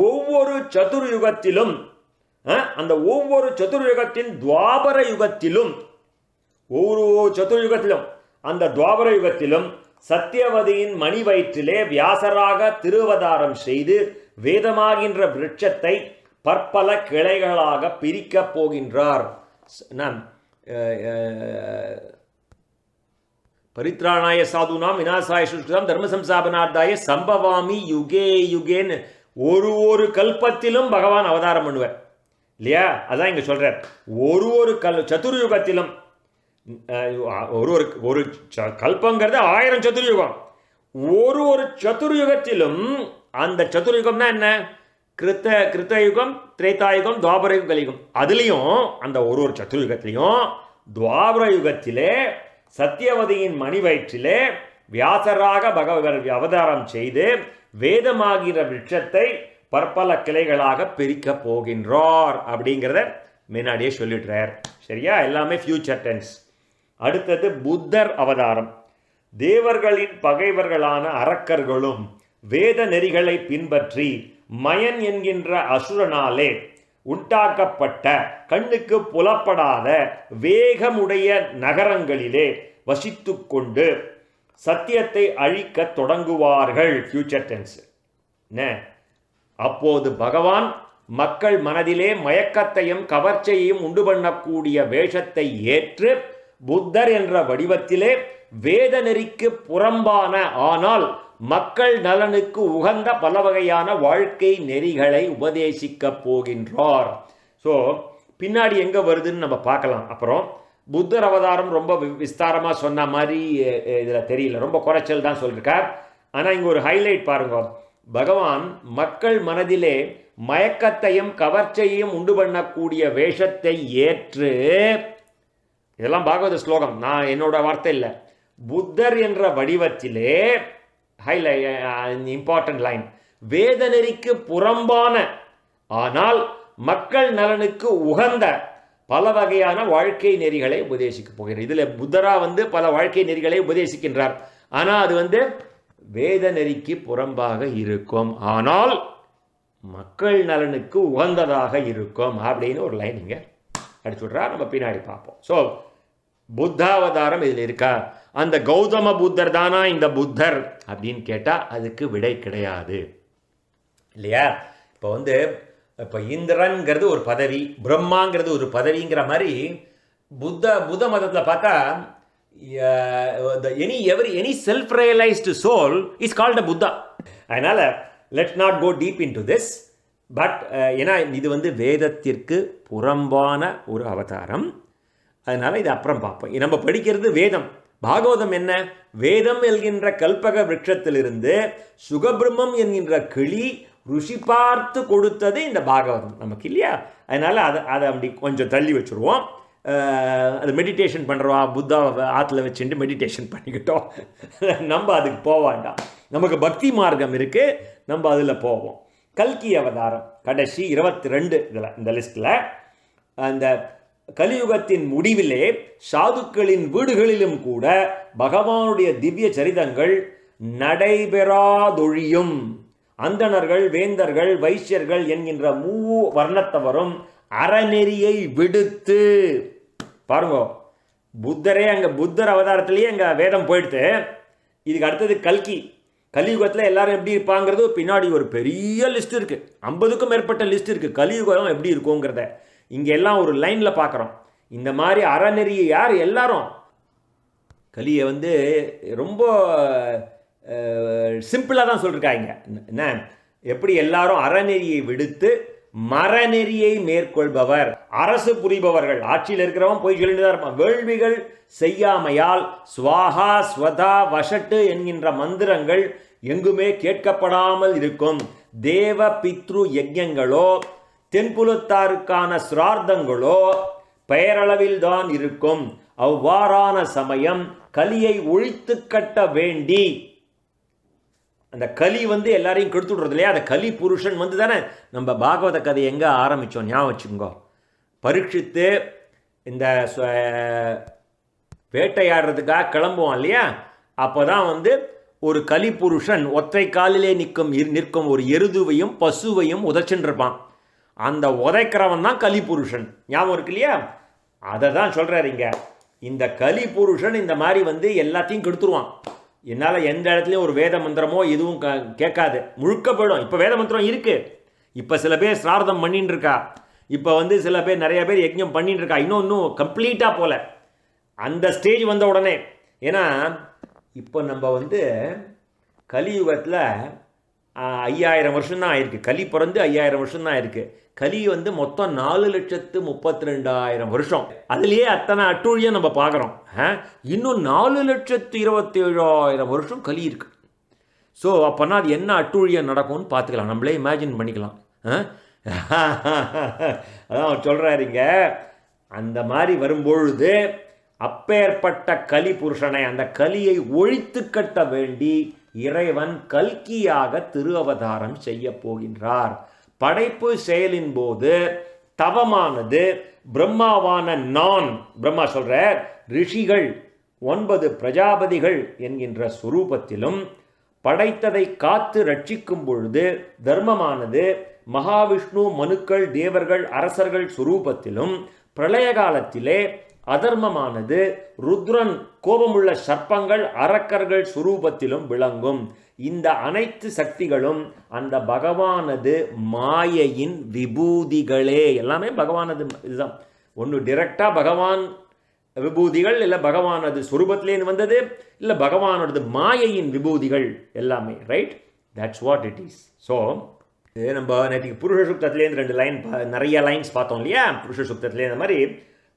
ஒவ்வொரு சதுர்யுகத்திலும் அந்த ஒவ்வொரு சதுர்யுகத்தின் துவாபர யுகத்திலும் அந்த துவாபர யுகத்திலும் சத்தியவதியின் மணி வயிற்றிலே வியாசராக திருவதாரம் செய்து வேதமாகின்ற விருட்சத்தை பற்பல கிளைகளாக பிரிக்கப் போகின்றார். பரித்ராணாய சாதுனாம் விநாசாய சுஷ்கிருதம் தர்ம சம்சாபனார்த்தாய சம்பவாமி யுகே யுகேன்னு ஒரு கல்பத்திலும் பகவான் அவதாரம் பண்ணுவார் இல்லையா? அதான் இங்க சொல்றார். ஒரு சதுர்யுகத்திலும் ஒரு கல்பங்கிறது 1000 சதுர்யுகம். ஒரு சதுர்யுகத்திலும் அந்த சதுர்யுகம்னா என்ன? கிருத்தயுகம், திரேதாயுகம், துவாபரயுகம், கலியுகம். அதுலேயும் அந்த ஒரு சதுர்யுகத்திலையும் துவாபர யுகத்திலே சத்தியவதியின் மணி வயிற்றிலே வியாசராக பகவத் அவதாரம் செய்து வேதமாகிற விருட்சத்தை பற்பல கிளைகளாக பிரிக்க போகின்றார் அப்படிங்கிறத முன்னாடியே சொல்லிடுறார். சரியா? எல்லாமே ஃபியூச்சர் டென்ஸ். அடுத்தது புத்தர் அவதாரம். தேவர்களின் பகைவர்களான அரக்கர்களும் வேத நெறிகளை பின்பற்றி மயன் என்கின்ற அசுரனாலே உண்டாக்கப்பட்ட கண்ணுக்கு புலப்படாத வேகமுடைய நகரங்களிலே வசித்து கொண்டு சத்தியத்தை அழிக்க தொடங்குவார்கள். Future tense. அப்போது பகவான் மக்கள் மனதிலே மயக்கத்தையும் கவர்ச்சியையும் உண்டு பண்ணக்கூடிய வேஷத்தை ஏற்று புத்தர் என்ற வடிவத்திலே வேத நெறிக்கு புறம்பான ஆனால் மக்கள் நலனுக்கு உகந்த பல வகையான வாழ்க்கை நெறிகளை உபதேசிக்க போகின்றார். ஸோ பின்னாடி எங்கே வருதுன்னு நம்ம பார்க்கலாம். அப்புறம் புத்தர் அவதாரம் ரொம்ப விஸ்தாரமாக சொன்ன மாதிரி இதில் தெரியல, ரொம்ப குறைச்சல் தான் சொல்லியிருக்கார். ஆனால் இங்கே ஒரு ஹைலைட் பாருங்க. பகவான் மக்கள் மனதிலே மயக்கத்தையும் கவர்ச்சியையும் உண்டு பண்ணக்கூடிய வேஷத்தை ஏற்று, இதெல்லாம் பாகவத ஸ்லோகம், நான் என்னோட வார்த்தை இல்லை, புத்தர் என்ற வடிவத்திலே இம்பார்ட்டன்ட் லைன், வேத நெறிக்கு புறம்பான ஆனால் மக்கள் நலனுக்கு உகந்த பல வகையான வாழ்க்கை நெறிகளை உபதேசிக்க போகிறார். இதில் புத்தரா பல வாழ்க்கை நெறிகளை உபதேசிக்கின்றார். ஆனால் அது வேத நெறிக்கு புறம்பாக இருக்கும், ஆனால் மக்கள் நலனுக்கு உகந்ததாக இருக்கும் அப்படின்னு ஒரு லைன் இங்கே அடிச்சு விட்றா. நம்ம பின்னாடி பார்ப்போம். ஸோ புத்தாவதாரம் இதில் இருக்கா? அந்த கௌதம புத்தர் தானா இந்த புத்தர் அப்படின்னு கேட்டால் அதுக்கு விடை கிடையாது இல்லையா? இப்போ இந்திரன்கிறது ஒரு பதவி, பிரம்மாங்கிறது ஒரு பதவிங்கிற மாதிரி புத்த மதத்தில் பார்த்தா any self-realized soul is called a Buddha. அதனால் let's not go deep into this. But ஏன்னா இது வேதத்திற்கு புறம்பான ஒரு அவதாரம், அதனால் இது அப்புறம் பார்ப்போம். நம்ம படிக்கிறது வேதம். பாகவதம் என்ன? வேதம் என்கின்ற கல்பக விருட்சத்திலிருந்து சுகபிரம்மம் என்கின்ற கிளி ருஷி பார்த்து கொடுத்தது இந்த பாகவதம் நமக்கு இல்லையா? அதனால் அதை அப்படி கொஞ்சம் தள்ளி வச்சுருவோம். அது மெடிடேஷன் பண்ணுறவா புத்தா ஆற்றுல வச்சுட்டு மெடிடேஷன் பண்ணிக்கிட்டோம். நம்ம அதுக்கு போக வேண்டாம். நமக்கு பக்தி மார்க்கம் இருக்குது, நம்ம அதில் போவோம். கல்கி அவதாரம் கடைசி 22 இதில் இந்த லிஸ்ட்டில். அந்த கலியுகத்தின் முடிவிலே சாதுக்களின் வீடுகளிலும் கூட பகவானுடைய திவ்ய சரிதங்கள் நடைபெறாதொழியும். அந்தணர்கள், வேந்தர்கள், வைசியர்கள் என்கின்ற வர்ணத்தவரும் அறநெறியை விடுத்து, பாருங்க, புத்தரே அங்கே புத்தர் அவதாரத்திலேயே அங்கே வேதம் போயிடுத்து. இதுக்கு அடுத்தது கலியுகத்தில் எல்லாரும் எப்படி இருப்பாங்கிறது பின்னாடி ஒரு பெரிய லிஸ்ட் இருக்குது. 50க்கும் மேற்பட்ட லிஸ்ட் இருக்குது கலியுகம் எப்படி இருக்குங்கிறத. இங்கே எல்லாம் ஒரு லைனில் பார்க்குறோம். இந்த மாதிரி அறநெறியை யார் எல்லாரும் கலியை ரொம்ப சிம்பிளாக தான் சொல்லியிருக்காங்க. என்ன, எப்படி எல்லாரும் அறநெறியை விடுத்து மரநெறியை மேற்கொள்பவர், அரசு புரிபவர்கள், ஆட்சியில் இருக்கிறவன் போய் சொல்லிட்டு தான் இருப்பான். வேள்விகள் செய்யாமையால் ஸ்வாஹா ஸ்வதா வஷட்டு என்கின்ற மந்திரங்கள் எங்குமே கேட்கப்படாமல் இருக்கும். தேவ பித்ரு யஜ்ஞங்களோ தென்புலத்தாருக்கான சிரார்த்தங்களோ பெயரளவில் தான் இருக்கும். அவ்வாறான சமயம் கலியை ஒழித்து கட்ட வேண்டி, அந்த கலி எல்லாரையும் கெடுத்து விடுறது இல்லையா, அந்த கலி புருஷன் தானே. நம்ம பாகவத கதை எங்கே ஆரம்பித்தோம் ஞாபகம் வச்சுக்கோங்க. பரீட்சித்து இந்த வேட்டையாடுறதுக்காக கிளம்புவான் இல்லையா, அப்போ தான் ஒரு கலி புருஷன் ஒற்றை காலிலே நிற்கும் ஒரு எருதுவையும் பசுவையும் உதைச்சுருப்பான். அந்த உதைக்கிறவன் தான் கலி புருஷன். ஞாபகம் இருக்கு இல்லையா? அதை தான் சொல்கிறாருங்க. இந்த கலி புருஷன் இந்த மாதிரி எல்லாத்தையும் கெடுத்துருவான். என்னால் எந்த இடத்துலையும் ஒரு வேத மந்திரமோ எதுவும் கேட்காது, முழுக்க போயிடும். இப்போ வேத மந்திரம் இருக்குது, இப்போ சில பேர் சிரார்த்தம் பண்ணின்னு இருக்கா, இப்போ சில பேர் நிறைய பேர் யஜ்ஞம் பண்ணிட்டு இருக்கா, இன்னும் கம்ப்ளீட்டாக போகல. அந்த ஸ்டேஜ் வந்த உடனே, ஏன்னா இப்போ நம்ம கலியுகத்தில் 5000 வருஷம்தான் ஆயிருக்கு. கலி பிறந்து 5000 வருஷம்தான் ஆயிருக்கு. கலி மொத்தம் 4,32,000 வருஷம். அதுலேயே அத்தனை அட்டூழியம் நம்ம பார்க்குறோம். இன்னும் 4,27,000 வருஷம் கலி இருக்கு. ஸோ அப்போனா அது என்ன அட்டூழியம் நடக்கும்னு பார்த்துக்கலாம், நம்மளே இமேஜின் பண்ணிக்கலாம். அதான் சொல்கிறாருங்க. அந்த மாதிரி வரும்பொழுது அப்பேற்பட்ட கலி புருஷனை, அந்த கலியை ஒழித்து கட்ட வேண்டி இறைவன் கல்கியாக திரு அவதாரம் செய்ய போகின்றார். படைப்பு செயலின் போது தவமானது பிரம்மாவான பிரம்மா சொல்ற ரிஷிகள் 9 பிரஜாபதிகள் என்கின்ற சுரூபத்திலும், படைத்ததை காத்து ரட்சிக்கும் பொழுது தர்மமானது மகாவிஷ்ணு, மனுக்கள், தேவர்கள், அரசர்கள் சுரூபத்திலும், பிரளய காலத்திலே அதர்மமானது ருத்ரன், கோபமுள்ள சர்ப்பங்கள், அரக்கர்கள் சுரூபத்திலும் விளங்கும். இந்த அனைத்து சக்திகளும் அந்த பகவானது மாயையின் விபூதிகளே. எல்லாமே பகவானது இதுதான். ஒன்று டிரெக்டாக பகவான் விபூதிகள், இல்லை பகவானது சுரூபத்திலேருந்து வந்தது, இல்லை பகவானது மாயையின் விபூதிகள் எல்லாமே. Right, that's what it is. So நம்ம நேற்றுக்கு புருஷ சுக்தத்துலேருந்து 2 லைன், நிறைய லைன்ஸ் பார்த்தோம் இல்லையா? புருஷ சுக்தத்துலேருந்து அந்த மாதிரி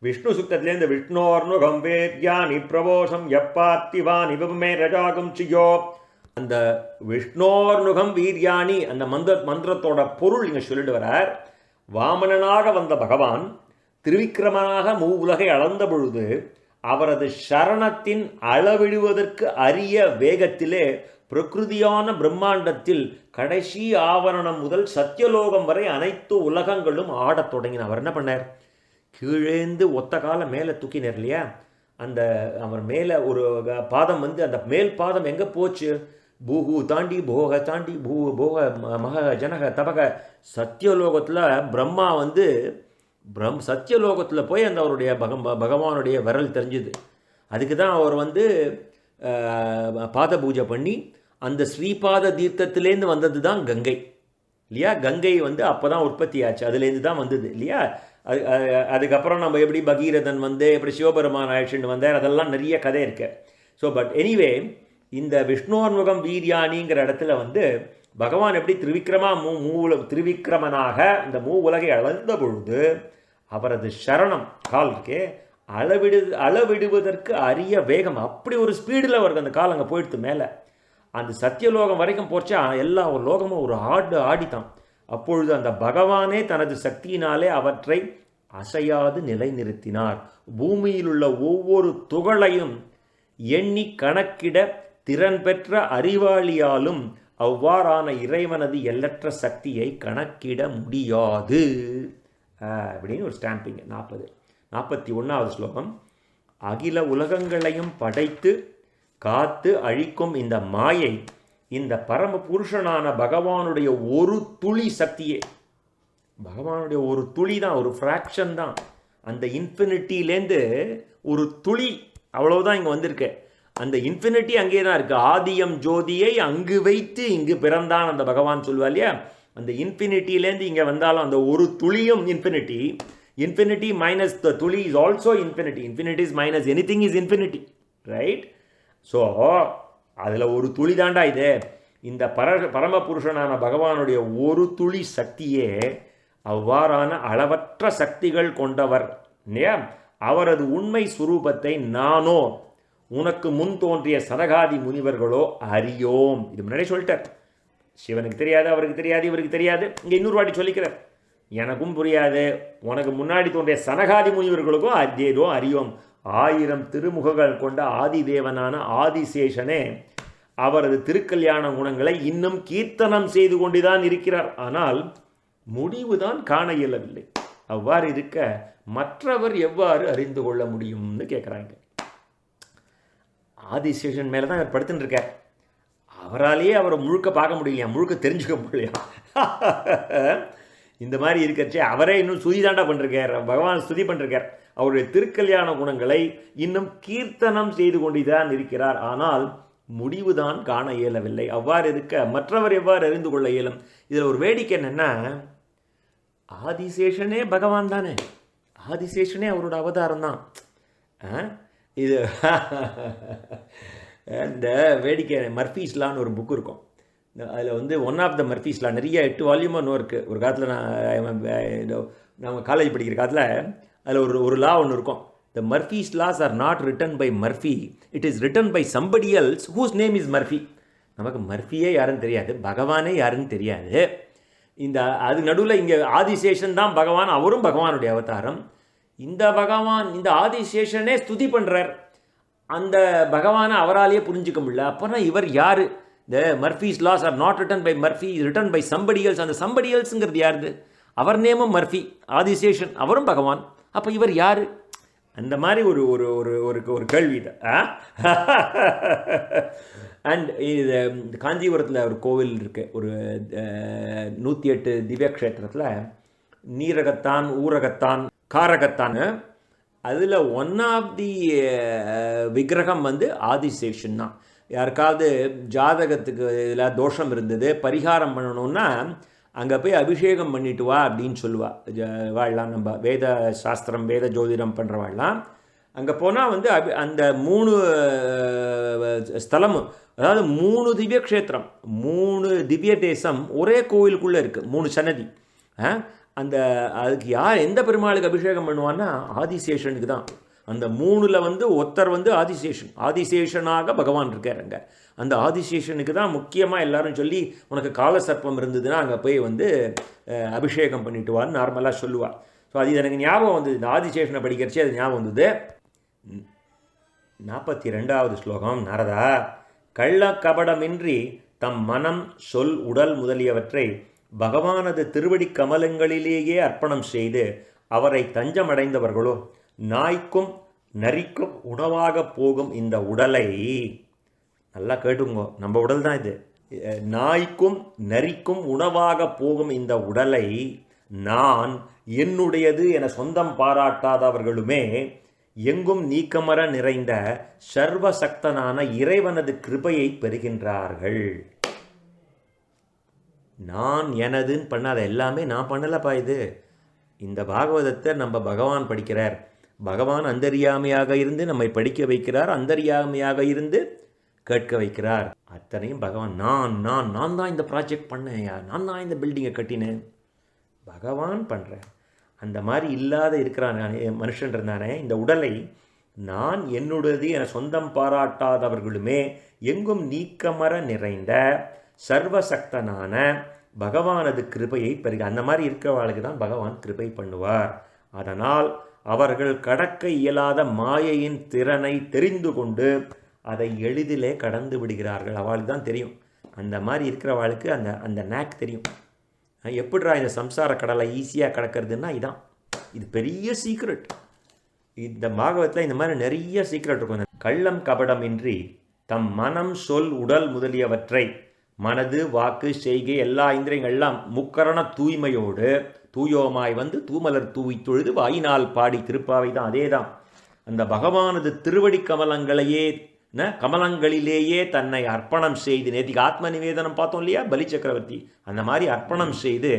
விஷ்ணு சுக்தத்துலேருந்து விஷ்ணோர்னுகம் வேத்யானி பிரவோஷம் எப்பாத்திவானி விபமே ரஜாகும் சியோ. அந்த விஷ்ணோர்னுகம் வீர்யானி அந்த மந்திரத்தோட பொருள் இங்கே சொல்லிட்டு வரார். வாமனனாக வந்த பகவான் திருவிக்கிரமனாக உலகை அளந்த பொழுது அவரது சரணத்தின் அளவிடுவதற்கு அரிய வேகத்திலே பிரகிருதியான பிரம்மாண்டத்தில் கடைசி ஆவரணம் முதல் சத்தியலோகம் வரை அனைத்து உலகங்களும் ஆடத் தொடங்கின. அவர் என்ன பண்ணார்? கீழேந்து ஒத்த காலம் மேலே தூக்கினார் இல்லையா? அந்த அவர் மேலே ஒரு பாதம் அந்த மேல் பாதம் எங்கே போச்சு? பூகு தாண்டி போக தாண்டி போக மக ஜனக தபக சத்தியலோகத்தில் பிரம்மா சத்தியலோகத்தில் போய் அந்த அவருடைய பகவானுடைய விரல் தெரிஞ்சுது. அதுக்கு தான் அவர் பாத பூஜை பண்ணி அந்த ஸ்ரீபாத தீர்த்தத்திலேருந்து வந்தது தான் கங்கை இல்லையா? கங்கை அப்போ தான் உற்பத்தி ஆச்சு, அதுலேருந்து தான் வந்தது இல்லையா? அதுக்கப்புறம் நம்ம எப்படி பகீரதன் எப்படி சிவபெருமான் ஆயிடுச்சுன்னு வந்தார், அதெல்லாம் நிறைய கதை இருக்கு. ஸோ பட் எனிவே, இந்த விஷ்ணோர்முகம் வீர்யானிங்கிற இடத்துல பகவான் எப்படி திருவிக்கிரமனாக இந்த உலகை அளந்த பொழுது அவரது சரணம் கால் இருக்கே அளவிடுவதற்கு அரிய வேகம், அப்படி ஒரு ஸ்பீடில் அவருக்கு அந்த கால் அங்கே போயிடுத்து மேலே. அந்த சத்தியலோகம் வரைக்கும் போச்சா எல்லா ஒரு லோகமும் ஒரு ஆடித்தான். அப்பொழுது அந்த பகவானே தனது சக்தியினாலே அவற்றை அசையாது நிலைநிறுத்தினார். பூமியில் உள்ள ஒவ்வொரு துகளையும் எண்ணி கணக்கிட திறன் பெற்ற அறிவாளியாலும் அவ்வாறான இறைவனது எல்லற்ற சக்தியை கணக்கிட முடியாது அப்படின்னு ஒரு ஸ்டாம்பிங். 41வது ஸ்லோகம். அகில உலகங்களையும் படைத்து காத்து அழிக்கும் இந்த மாயை இந்த பரம புருஷனான பகவானுடைய ஒரு துளி சக்தியே, பகவானுடைய ஒரு துளி தான், ஒரு ஃப்ராக்ஷன் தான். அந்த இன்ஃபினிட்டிலேருந்து ஒரு துளி அவ்வளவுதான் இங்கே வந்திருக்கு. அந்த இன்ஃபினிட்டி அங்கே தான் இருக்குது. ஆதியம் ஜோதியை அங்கு வைத்து இங்கு பிறந்தான் அந்த பகவான் சொல்வா இல்லையா. அந்த இன்ஃபினிட்டிலேருந்து இங்கே வந்தாலும் அந்த ஒரு துளியும் இன்ஃபினிட்டி. இன்ஃபினிட்டி மைனஸ் த துளி is also infinity. Infinity is minus anything is infinity, right? So அதில் ஒரு துளி தாண்டா இது. இந்த பரமபுருஷனான பகவானுடைய ஒரு துளி சக்தியே அவ்வாறான அளவற்ற சக்திகள் கொண்டவர் இல்லையா. அவரது உண்மை சுரூபத்தை நானோ உனக்கு முன் தோன்றிய சனகாதி முனிவர்களோ அறியோம். இது முன்னாடியே சொல்லிட்டார். சிவனுக்கு தெரியாது, அவருக்கு தெரியாது, இவருக்கு தெரியாது. இங்கே இன்னொரு வாட்டி சொல்லிக்கிறார், எனக்கும் புரியாது, உனக்கு முன்னாடி தோன்றிய சனகாதி முனிவர்களுக்கும் அதேதோ அறியோம். 1000 திருமுகங்கள் கொண்ட ஆதிதேவனான ஆதிசேஷனே அவரது திருக்கல்யாண குணங்களை இன்னும் கீர்த்தனம் செய்து கொண்டுதான் இருக்கிறார். ஆனால் முடிவுதான் காண இயலவில்லை. அவ்வாறு இருக்க மற்றவர் எவ்வாறு அறிந்து கொள்ள முடியும்னு கேட்குறாங்க. ஆதிசேஷன் மேலே தான் அவர் படுத்துட்டு இருக்கார். அவராலேயே அவரை முழுக்க பார்க்க முடியலையா, முழுக்க தெரிஞ்சுக்க முடியலையா. இந்த மாதிரி இருக்கிறச்சே அவரே இன்னும் ஸ்துதி தாண்டா பண்ணிருக்கார், பகவான் ஸ்துதி பண்ணிருக்கார். அவருடைய திருக்கல்யாண குணங்களை இன்னும் கீர்த்தனம் செய்து கொண்டுதான் இருக்கிறார். ஆனால் முடிவுதான் காண இயலவில்லை. அவ்வாறு இருக்க மற்றவர் எவ்வாறு அறிந்து கொள்ள இயலும்? இதில் ஒரு வேடிக்கை என்னென்னா, ஆதிசேஷனே பகவான் தானே, ஆதிசேஷனே அவரோட அவதாரம் தான். இது இந்த வேடிக்கை மர்ஃபீஸ்லான்னு ஒரு புக் இருக்கும். அதில் வந்து ஒன் ஆஃப் த மர்ஃபீஸ்லா நிறைய 8 வால்யூமாக இன்னும் இருக்குது. ஒரு காலத்தில் நம்ம காலேஜ் படிக்கிற காலத்தில் அதில் ஒரு லா ஒன்று இருக்கும். The Murphy's laws are not written by Murphy, it is written by somebody else whose name is Murphy. நமக்கு மர்ஃபியே யாருன்னு தெரியாது, பகவானே யாருன்னு தெரியாது. இந்த அது நடுவில் இங்கே ஆதிசேஷன் தான் பகவான், அவரும் பகவானுடைய அவதாரம். இந்த பகவான் இந்த ஆதிசேஷனே ஸ்துதி பண்ணுறார், அந்த பகவானை அவராலேயே புரிஞ்சிக்க முடியல. அப்போனா இவர் யார்? இந்த Murphy's laws are not written by Murphy, written by somebody else. அந்த சம்படி எல்ஸுங்கிறது யாருது? அவர் நேமும் மர்ஃபி, ஆதிசேஷன், அவரும் பகவான். அப்போ இவர் யார்? அந்த மாதிரி ஒரு ஒரு ஒரு ஒரு கேள்வி இது. அண்ட் இது காஞ்சிபுரத்தில் ஒரு கோவில் இருக்குது, ஒரு 108 திவ்ய க்ஷேத்திரத்தில் நீரகத்தான், ஊரகத்தான், காரகத்தான். அதில் ஒன் ஆஃப் தி விக்கிரகம் வந்து ஆதிசேஷன் தான். யாருக்காவது ஜாதகத்துக்கு இதில் தோஷம் இருந்தது, பரிகாரம் பண்ணணுன்னா அங்கே போய் அபிஷேகம் பண்ணிட்டு வா அப்படின்னு சொல்லுவாள். வாழலாம் நம்ம வேத சாஸ்திரம், வேத ஜோதிடம் பண்ணுறவாழ்லாம். அங்கே போனால் வந்து அந்த 3 ஸ்தலமும், அதாவது 3 திவ்ய க்ஷேத்திரம், 3 திவ்ய தேசம் ஒரே கோவிலுக்குள்ளே இருக்குது, 3 சன்னதி. அந்த அதுக்கு யார் எந்த பெருமாளுக்கு அபிஷேகம் பண்ணுவான்னா ஆதிசேஷனுக்கு தான். அந்த 3ல் வந்து ஒருத்தர் வந்து ஆதிசேஷனாக பகவான் இருக்கார். அங்கே அந்த ஆதிசேஷனுக்கு தான் முக்கியமாக எல்லாரும் சொல்லி, உனக்கு காலசர்ப்பம் இருந்ததுன்னா அங்கே போய் வந்து அபிஷேகம் பண்ணிட்டு வான்னு நார்மலாக சொல்லுவாள். ஸோ அது எனக்கு ஞாபகம் வந்தது, இந்த ஆதிசேஷனை படிக்கிறச்சே அது ஞாபகம் வந்தது. 42வது ஸ்லோகம். நாரதா, கள்ள கபடமின்றி தம் மனம், சொல், உடல் முதலியவற்றை பகவானது திருவடி கமலங்களிலேயே அர்ப்பணம் செய்து அவரை தஞ்சமடைந்தவர்களோ நாய்க்கும் நரிக்கும் உணவாக போகும் இந்த உடலை, நல்லா கேட்டுங்கோ, நம்ம உடல் தான் இது, நாய்க்கும் நரிக்கும் உணவாக போகும் இந்த உடலை நான் என்னுடையது என சொந்தம் பாராட்டாதவர்களுமே எங்கும் நீக்கமர நிறைந்த சர்வசக்தனான இறைவனது கிருபையை பெறுகின்றார்கள். நான் எனதுன்னு பண்ணாத, எல்லாமே நான் பண்ணலப்பா. இது இந்த பாகவதத்தை நம்ம பகவான் படிக்கிறார். பகவான் அந்தரியாமையாக இருந்து நம்மை படிக்க வைக்கிறார், அந்தரியாமையாக இருந்து கேட்க வைக்கிறார். அத்தனையும் பகவான். நான் தான் இந்த ப்ராஜெக்ட் பண்ணேன், நான் தான் இந்த பில்டிங்கை கட்டினேன், பகவான் பண்ணுறேன். அந்த மாதிரி இல்லாத இருக்கிறான் மனுஷன் இருந்தானே, இந்த உடலை நான் என்னுடையது என சொந்தம் பாராட்டாதவர்களுமே எங்கும் நீக்கமர நிறைந்த சர்வசக்தனான பகவானது கிருபையை பெருக. அந்த மாதிரி இருக்கிறவர்களுக்கு தான் பகவான் கிருபை பண்ணுவார். அதனால் அவர்கள் கடக்க இயலாத மாயையின் திறனை தெரிந்து கொண்டு அதை எளிதிலே கடந்து விடுகிறார்கள். அவளுக்கு தான் தெரியும், அந்த மாதிரி இருக்கிறவாளுக்கு அந்த அந்த நேக் தெரியும். எப்படிடா இந்த சம்சார கடலை ஈஸியாக கடக்கிறதுன்னா இதான், இது பெரிய சீக்ரெட். இந்த பாகவத்தில் இந்த மாதிரி நிறைய சீக்ரெட் இருக்கும். கள்ளம் கபடமின்றி தம் மனம் சொல் உடல் முதலியவற்றை மனது வாக்கு செய்கை எல்லா இந்திரியங்கள்லாம் முக்கரண தூய்மையோடு தூயோமாய் வந்து தூமலர் தூவி தொழுது வாயினால் பாடி திருப்பாவை தான். அதே தான் அந்த பகவானது திருவடி கமலங்களிலேயே தன்னை அர்ப்பணம் செய்து, நேற்றுக்கு ஆத்ம நிவேதனம் பார்த்தோம் இல்லையா, பலி சக்கரவர்த்தி, அந்த மாதிரி அர்ப்பணம் செய்து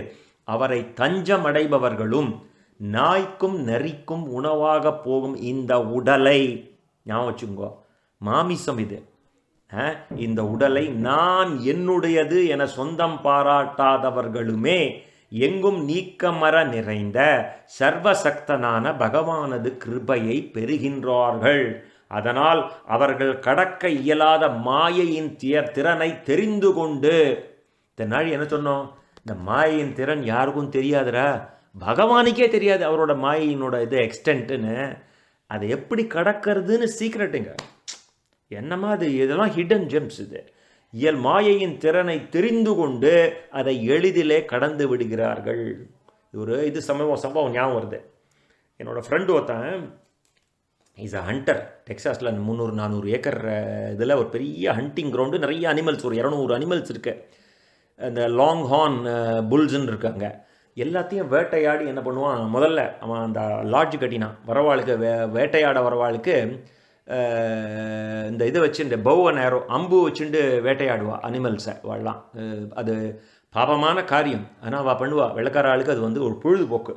அவரை தஞ்சம் அடைபவர்களும் நாய்க்கும் நரிக்கும் உணவாக போகும் இந்த உடலை ஞாபகம் வச்சுங்கோ, மாமிசம் இது, இந்த உடலை நான் என்னுடையது என சொந்தம் பாராட்டாதவர்களுமே எங்கும் நீக்கமர நிறைந்த சர்வசக்தனான பகவானது கிருபையை பெறுகின்றார்கள். அதனால் அவர்கள் கடக்க இயலாத மாயையின் திறனை தெரிந்து கொண்டு, இந்த நாள் என்ன சொன்னோம், இந்த மாயையின் திறன் யாருக்கும் தெரியாதுரா, பகவானுக்கே தெரியாது அவரோட மாயையினோட இது எக்ஸ்டென்ட்டுன்னு. அதை எப்படி கடக்கிறதுன்னு சீக்ரெட்டுங்க. என்னமா அது, இதெல்லாம் ஹிடன் ஜெம்ஸ். இது மாயையின் திறனை தெரிந்து கொண்டு அதை எளிதிலே கடந்து விடுகிறார்கள். இது சம்பவம் ஞாபகம் வருது. என்னோடய ஃப்ரெண்டு ஒருத்தன் இஸ் அ ஹண்டர். டெக்ஸாஸில் 300-400 ஏக்கர் இதில் ஒரு பெரிய ஹண்டிங் கிரவுண்டு, நிறைய அனிமல்ஸ், ஒரு 200 அனிமல்ஸ் இருக்குது. அந்த லாங் ஹார்ன் புல்ஸுன்னு இருக்காங்க. எல்லாத்தையும் வேட்டையாடி என்ன பண்ணுவான், முதல்ல அவன் அந்த லாட்ஜ் கட்டினான், வரவாளுக்கு வேட்டையாட வரவாளுக்கு இந்த இதை வச்சு, இந்த பவ் அண்ட் ஏரோ அம்பு வச்சுட்டு வேட்டையாடுவா அனிமல்ஸை வாழலாம். அது பாபமான காரியம், ஆனால் அவள் பண்ணுவா. வெள்ளக்கார ஆளுக்கு அது ஒரு பொழுதுபோக்கு.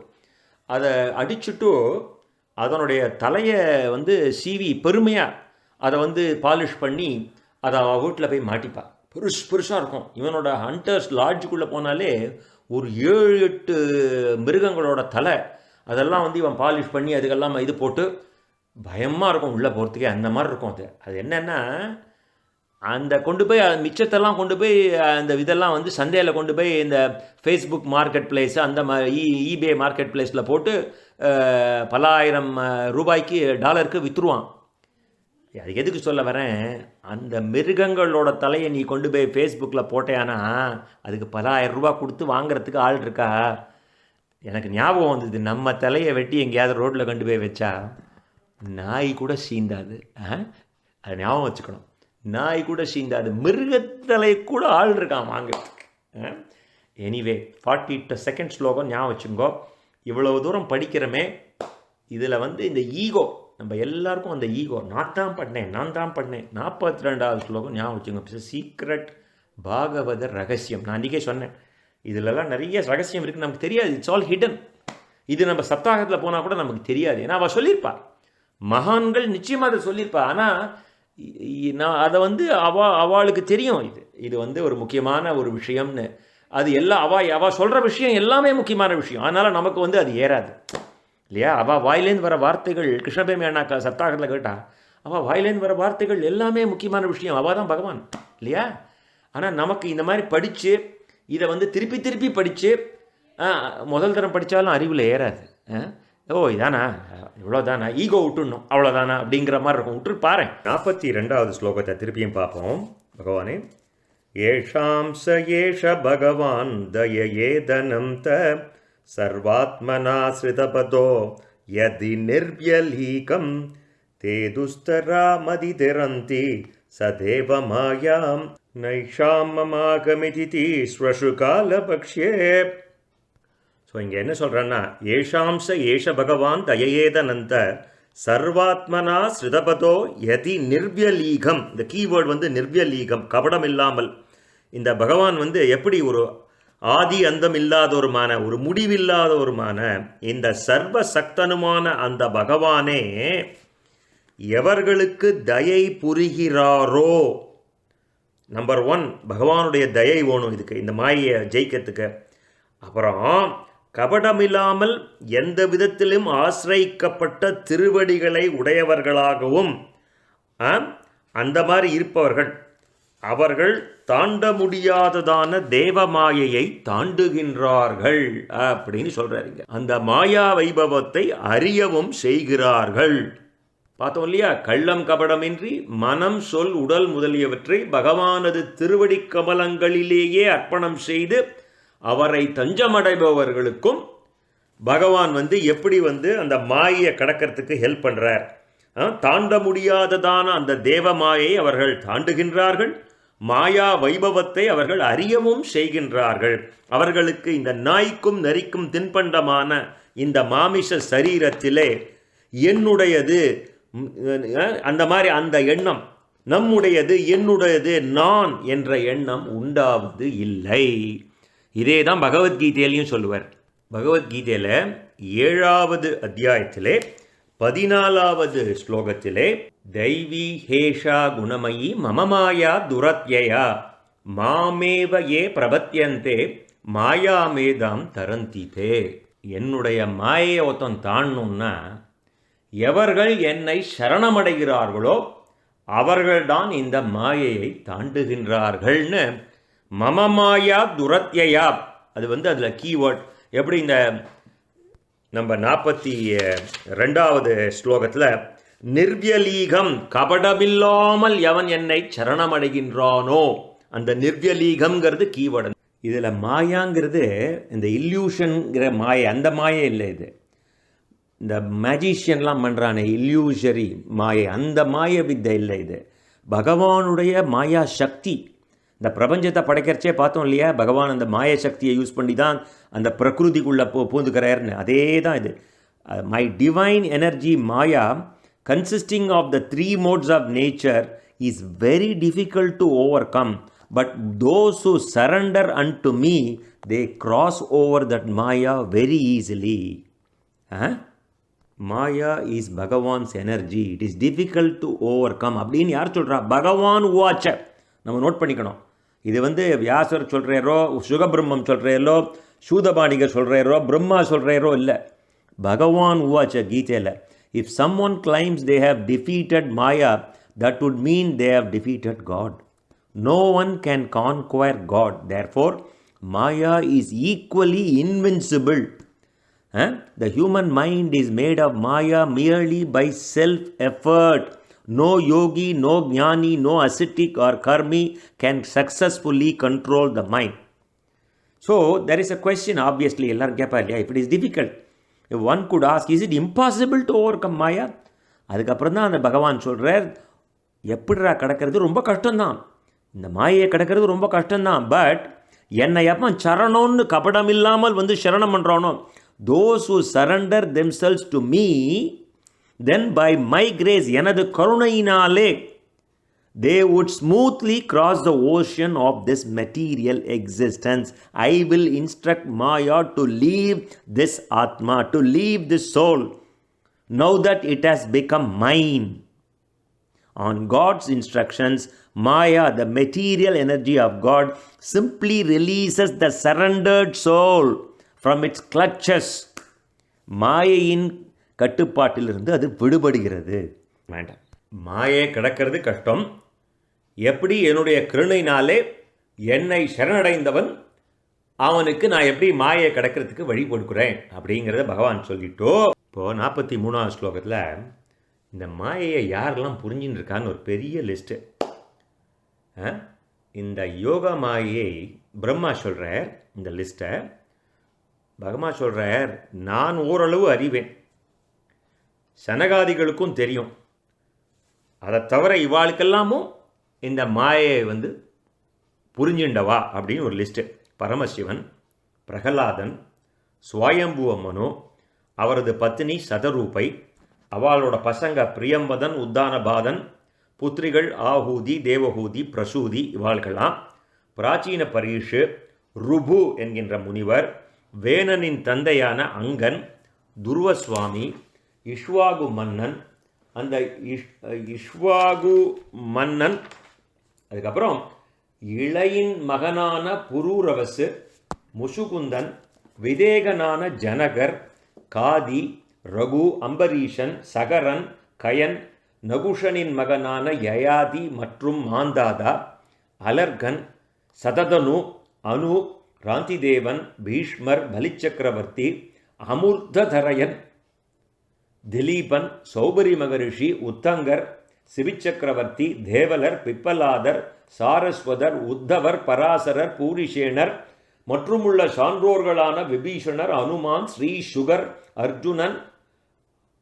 அதை அடிச்சுட்டு அதனுடைய தலையை சீவி பெருமையாக அதை பாலிஷ் பண்ணி அதை அவள் வீட்டில் போய் மாட்டிப்பா. பெருசாக இருக்கும். இவனோட ஹண்டர்ஸ் லாட்ஜுக்குள்ளே போனாலே ஒரு 7-8 மிருகங்களோட தலை, அதெல்லாம் இவன் பாலிஷ் பண்ணி அதுக்கெல்லாம் இது போட்டு பயமாக இருக்கும் உள்ளே போகிறதுக்கே. அந்த மாதிரி இருக்கும். அது என்னென்னா, அந்த கொண்டு போய் மிச்சத்தெல்லாம் கொண்டு போய் அந்த இதெல்லாம் சந்தையில் கொண்டு போய் இந்த ஃபேஸ்புக் மார்க்கெட் பிளேஸு, அந்த மாதிரி ஈபே மார்க்கெட் பிளேஸில் போட்டு பல ஆயிரம் ரூபாய்க்கு டாலருக்கு விற்றுருவான். அது எதுக்கு சொல்ல வரேன், அந்த மிருகங்களோட தலையை நீ கொண்டு போய் ஃபேஸ்புக்கில் போட்டேன்னா அதுக்கு பல ஆயிரம் ரூபா கொடுத்து வாங்கிறதுக்கு ஆள் இருக்கா? எனக்கு ஞாபகம் வந்தது, நம்ம தலையை வெட்டி எங்கேயாவது ரோட்டில் கொண்டு போய் வச்சா நாய் கூட சீந்தாது. அதை ஞாபகம் வச்சுக்கணும். நாய் கூட சீந்தாது, மிருகத்தலை கூட ஆள் இருக்கான் வாங்கிறதுக்கு. எனிவே 42nd ஸ்லோகம் ஞாபகம் வச்சுங்கோ. இவ்வளவு தூரம் படிக்கிறோமே, இதில் இந்த ஈகோ, நம்ம எல்லாருக்கும் அந்த ஈகோ, நான் தான் பண்ணேன் 42வது ஸ்லோகம் ஞாபகம் வச்சுங்க. சீக்ரெட் பாகவத ரகசியம். நான் அன்றைக்கே சொன்னேன், இதிலெல்லாம் நிறைய ரகசியம் இருக்குது, நமக்கு தெரியாது. It's all hidden. இது நம்ம சப்தாகத்தில் போனால் கூட நமக்கு தெரியாது. ஏன்னா அவள் சொல்லியிருப்பா, மகான்கள் நிச்சயமாக அதை சொல்லியிருப்பா. ஆனால் நான் அதை அவளுக்கு தெரியும், இது ஒரு முக்கியமான ஒரு விஷயம்னு. அது எல்லாம் அவள் சொல்கிற விஷயம் எல்லாமே முக்கியமான விஷயம். அதனால் நமக்கு அது ஏறாது இல்லையா. அவள் வாயிலேருந்து வர வார்த்தைகள், கிருஷ்ணபேமி அண்ணா சப்தாகத்தில் கேட்டால், அவள் வாயிலேருந்து வர வார்த்தைகள் எல்லாமே முக்கியமான விஷயம். அவள் தான் பகவான் இல்லையா. ஆனால் நமக்கு இந்த மாதிரி படித்து இதை திருப்பி திருப்பி படித்து முதல் தரம் படித்தாலும் அறிவில் ஏறாது. ஓ இதானா, இவ்வளோதானா, ஈகோ விட்டுடணும் அவ்வளோதானா அப்படிங்கிற மாதிரி இருக்கும். விட்டு பாரு. 42வது ஸ்லோகத்தை திருப்பியும் பார்ப்போம். பகவானே, ஏஷாம் ச ஏஷ பகவான் தயேதனம் த சர்வாத்மனா ஸ்ருதபதோ யதி நிர்வ்யலீகம் தே துஸ்தரா மதிதிரந்தி சதேவ மாயாம் நைஷாமமாகமிதி ஸ்வஷு காலபக்ஷ்யே. ஸோ இங்கே என்ன சொல்கிறேன்னா, ஏஷாம்ச ஏஷ பகவான் தயேதனந்த சர்வாத்மனா ஸ்ருதபதோ யதி நிர்வ்யலீகம். இந்த கீவேர்டு நிர்வ்யலீகம், கபடம் இல்லாமல். இந்த பகவான் எப்படி ஒரு ஆதி அந்தம் இல்லாதவருமான, ஒரு முடிவில்லாதவருமான இந்த சர்வசக்தனுமான அந்த பகவானே எவர்களுக்கு தயை புரிகிறாரோ, நம்பர் 1 பகவானுடைய தயை வேணும் இதுக்கு, இந்த மாயை ஜெயிக்கிறதுக்கு. அப்புறம் கபடமில்லாமல் எந்த விதத்திலும் ஆசிரியிக்கப்பட்ட திருவடிகளை உடையவர்களாகவும் அந்த மாதிரி இருப்பவர்கள், அவர்கள் தாண்ட முடியாததான தேவ மாயையை தாண்டுகின்றார்கள் அப்படின்னு சொல்றாருங்க. அந்த மாயா வைபவத்தை அறியவும் செய்கிறார்கள். பார்த்தோம் இல்லையா? கள்ளம் கபடமின்றி மனம், சொல், உடல் முதலியவற்றை பகவானது திருவடி கமலங்களிலேயே அர்ப்பணம் செய்து அவரை தஞ்சமடைபவர்களுக்கும் பகவான் எப்படி அந்த மாயை கடக்கிறதுக்கு ஹெல்ப் பண்ணுறார். தாண்ட முடியாததான அந்த தேவ மாயை அவர்கள் தாண்டுகின்றார்கள். மாயா வைபவத்தை அவர்கள் அறியவும் செய்கின்றார்கள். அவர்களுக்கு இந்த நாய்க்கும் நரிக்கும் தின்பண்டமான இந்த மாமிச சரீரத்திலே என்னுடையது அந்த மாதிரி அந்த எண்ணம், நம்முடையது, என்னுடையது, நான் என்ற எண்ணம் உண்டாவது இல்லை. இதே தான் பகவத்கீதையிலையும் சொல்லுவார். பகவத்கீதையில் 7வது அத்தியாயத்திலே 14வது ஸ்லோகத்திலே தைவி ஹேஷா குணமயி மமமாயா துரத்யயா மாமேவ ஏ பிரபத்யந்தே மாயாமேதாம் தரந்திதே. என்னுடைய மாயை ஒருத்தன் தாண்டணும்னா எவர்கள் என்னை சரணமடைகிறார்களோ அவர்கள்தான் இந்த மாயையை தாண்டுகின்றார்கள்னு மமமாயா துரத்யயா. அது அதில் கீவேர்ட். எப்படி இந்த நம்ம 42வது ஸ்லோகத்தில் நிர்வியலீகம் கபடமில்லாமல் எவன் என்னை சரணமடைகின்றானோ அந்த நிர்வியலீகம்ங்கிறது கீவேர்டு. இதில் மாயாங்கிறது இந்த இல்யூஷன்கிற மாயை, அந்த மாயை இல்லை. இது இந்த மேஜிஷியன்லாம் பண்ணுறானே இல்யூஷரி மாயை, அந்த மாய வித்தை இல்லை. இது பகவானுடைய மாயா சக்தி. இந்த பிரபஞ்சத்தை படைக்கிறச்சே பார்த்தோம் இல்லையா? பகவான் அந்த மாய சக்தியை யூஸ் பண்ணி தான் அந்த பிரகிருதிக்குள்ளே பூந்துக்கிறார்னு. அதே தான் இது. My divine energy Maya consisting of the 3 modes of nature is very difficult to overcome, but those who surrender unto me, they cross over that maya very easily. Maya is Bhagavan's energy, it is difficult to over come அப்படின்னு யார் சொல்கிறா? பகவான் உவாச்ச. நம்ம note பண்ணிக்கணும். இது வியாசர் சொல்கிறாரோ, சுகபிரம்மம் சொல்கிறாரோ, சூதபாணிகர் சொல்கிறாரோ, பிரம்மா சொல்கிறாரோ இல்லை. பகவான் உவாச்ச கீதையில். If someone claims they have defeated Maya, that would mean they have defeated God. No one can conquer God. Therefore, Maya is equally invincible. The human mind is made of Maya merely by self-effort. No yogi, no jnani, no ascetic or karmi can successfully control the mind. So, there is a question, obviously, if it is difficult, if one could ask, is it impossible to overcome Maya? அதுக்கப்புறம் தான் அந்த பகவான் சொல்கிறார், எப்படிரா கடக்கிறது? ரொம்ப கஷ்டம்தான். இந்த மாயை கடக்கிறது ரொம்ப கஷ்டம்தான். பட் என்னை எப்போ சரணம்னு கபடம் இல்லாமல் சரணம் பண்ணுறானோ, those who surrender themselves to me, then by my grace, எனது கருணையினாலே, they would smoothly cross the ocean of this material existence. I will instruct Maya to leave this Atma, to leave this soul, now that it has become mine. On God's instructions, Maya, the material energy of God, simply releases the surrendered soul from its clutches. மாயையின் கட்டுப்பாட்டிலிருந்து அது விடுபடுகிறது. வேண்டாம், மாயை கடக்கிறது கஷ்டம். எப்படி என்னுடைய கருணையினாலே என்னை சரணடைந்தவன் அவனுக்கு நான் எப்படி மாயை கடக்கிறதுக்கு வழி கொடுக்குறேன் அப்படிங்கிறத பகவான் சொல்லிட்டோ. இப்போது 43வது ஸ்லோகத்தில் இந்த மாயையை யாரெல்லாம் புரிஞ்சுன்னு இருக்கான்னு ஒரு பெரிய லிஸ்ட்டு. இந்த யோக மாயை பிரம்மா சொல்கிறார். இந்த லிஸ்ட்டை பகவான் சொல்கிறார், நான் ஓரளவு அறிவேன், சனகாதிகளுக்கும் தெரியும். அதை தவிர இவாளுக்கெல்லாமும் இந்த மாயை புரிஞ்சுண்டவா அப்படின்னு ஒரு லிஸ்ட்டு. பரமசிவன், பிரகலாதன், சுவாயம்புவ மனு, அவரது பத்னி சதரூபை, அவளோட பசங்க பிரியம்பதன், உத்தானபாதன், புத்திரிகள் ஆஹூதி, தேவஹூதி, பிரசூதி, இவாள்களாம், பிராச்சீன பரீஷு, ருபு என்கின்ற முனிவர், வேணனின் தந்தையான அங்கன், துருவசுவாமி, இஷ்வாகு மன்னன், அந்த இஷ்வாகு மன்னன், அதுக்கப்புறம் இளையின் மகனான புரூரவசு, முசுகுந்தன், விதேகனான ஜனகர், காதி, ரகு, அம்பரீஷன், சகரன், கயன், நகுஷனின் மகனான யயாதி மற்றும் மாந்தாதா, அலர்கன், சததனு, அனு, ராந்திதேவன், பீஷ்மர், பலிச்சக்கரவர்த்தி, அமுர்ததரயன், திலீபன், சௌபரி மகரிஷி, உத்தங்கர், சிவிச்சக்கரவர்த்தி, தேவலர், பிப்பலாதர், சாரஸ்வதர், உத்தவர், பராசரர், பூரிஷேனர் மற்றுமுள்ள சான்றோர்களான விபீஷணர், அனுமான், ஸ்ரீ சுகர், அர்ஜுனன்,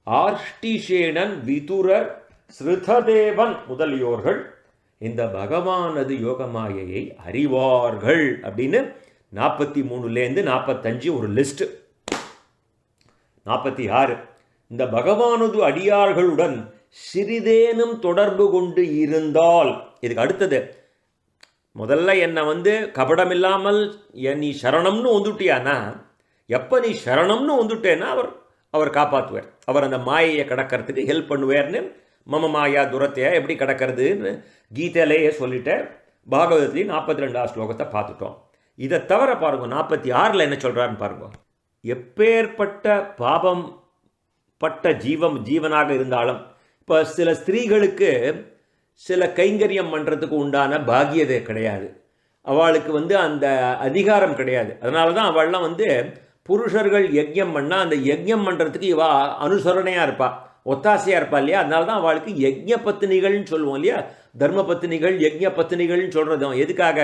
ஆர்ஷ்டிஷேனன், விதுரர், ஸ்ருததேவன் முதலியோர்கள் இந்த பகவானது யோகமாயையை அறிவார்கள் அப்படின்னு 43லேருந்து 45 ஒரு லிஸ்ட். 46 இந்த பகவானது அடியார்களுடன் சிறிதேனும் தொடர்பு கொண்டு இருந்தால், இதுக்கு அடுத்தது முதல்ல என்னை கபடமில்லாமல் நீ சரணம்னு வந்துட்டியானா, எப்போ நீ சரணம்னு வந்துட்டேன்னா அவர் காப்பாற்றுவார், அவர் அந்த மாயையை கடக்கிறதுக்கு ஹெல்ப் பண்ணுவார்னு மம மாயா துரத்தையா எப்படி கடக்கிறதுன்னு கீதையிலேயே சொல்லிட்டு பாகவதத்துலேயும் 42 ஸ்லோகத்தை பார்த்துட்டோம். இதை தவிர பாருங்க 46 என்ன சொல்கிறாருன்னு பாருங்க. எப்பேற்பட்ட பாபம் பட்ட ஜீவனாக இருந்தாலும், இப்போ சில ஸ்திரீகளுக்கு சில கைங்கரியம் பண்ணுறதுக்கு உண்டான பாக்கியதை கிடையாது, அவளுக்கு அந்த அதிகாரம் கிடையாது. அதனால தான் அவள்லாம் புருஷர்கள் யஜ்யம் பண்ணால் அந்த யஜ்யம் பண்ணுறதுக்கு இவா அனுசரணையாக இருப்பாள், ஒத்தாசையாக இருப்பா இல்லையா. அதனால தான் அவளுக்கு யஜ்ய பத்தினிகள்னு சொல்லுவோம் இல்லையா, தர்ம பத்தினிகள் யஜ்ய பத்தினிகள்னு சொல்கிறதும் எதுக்காக,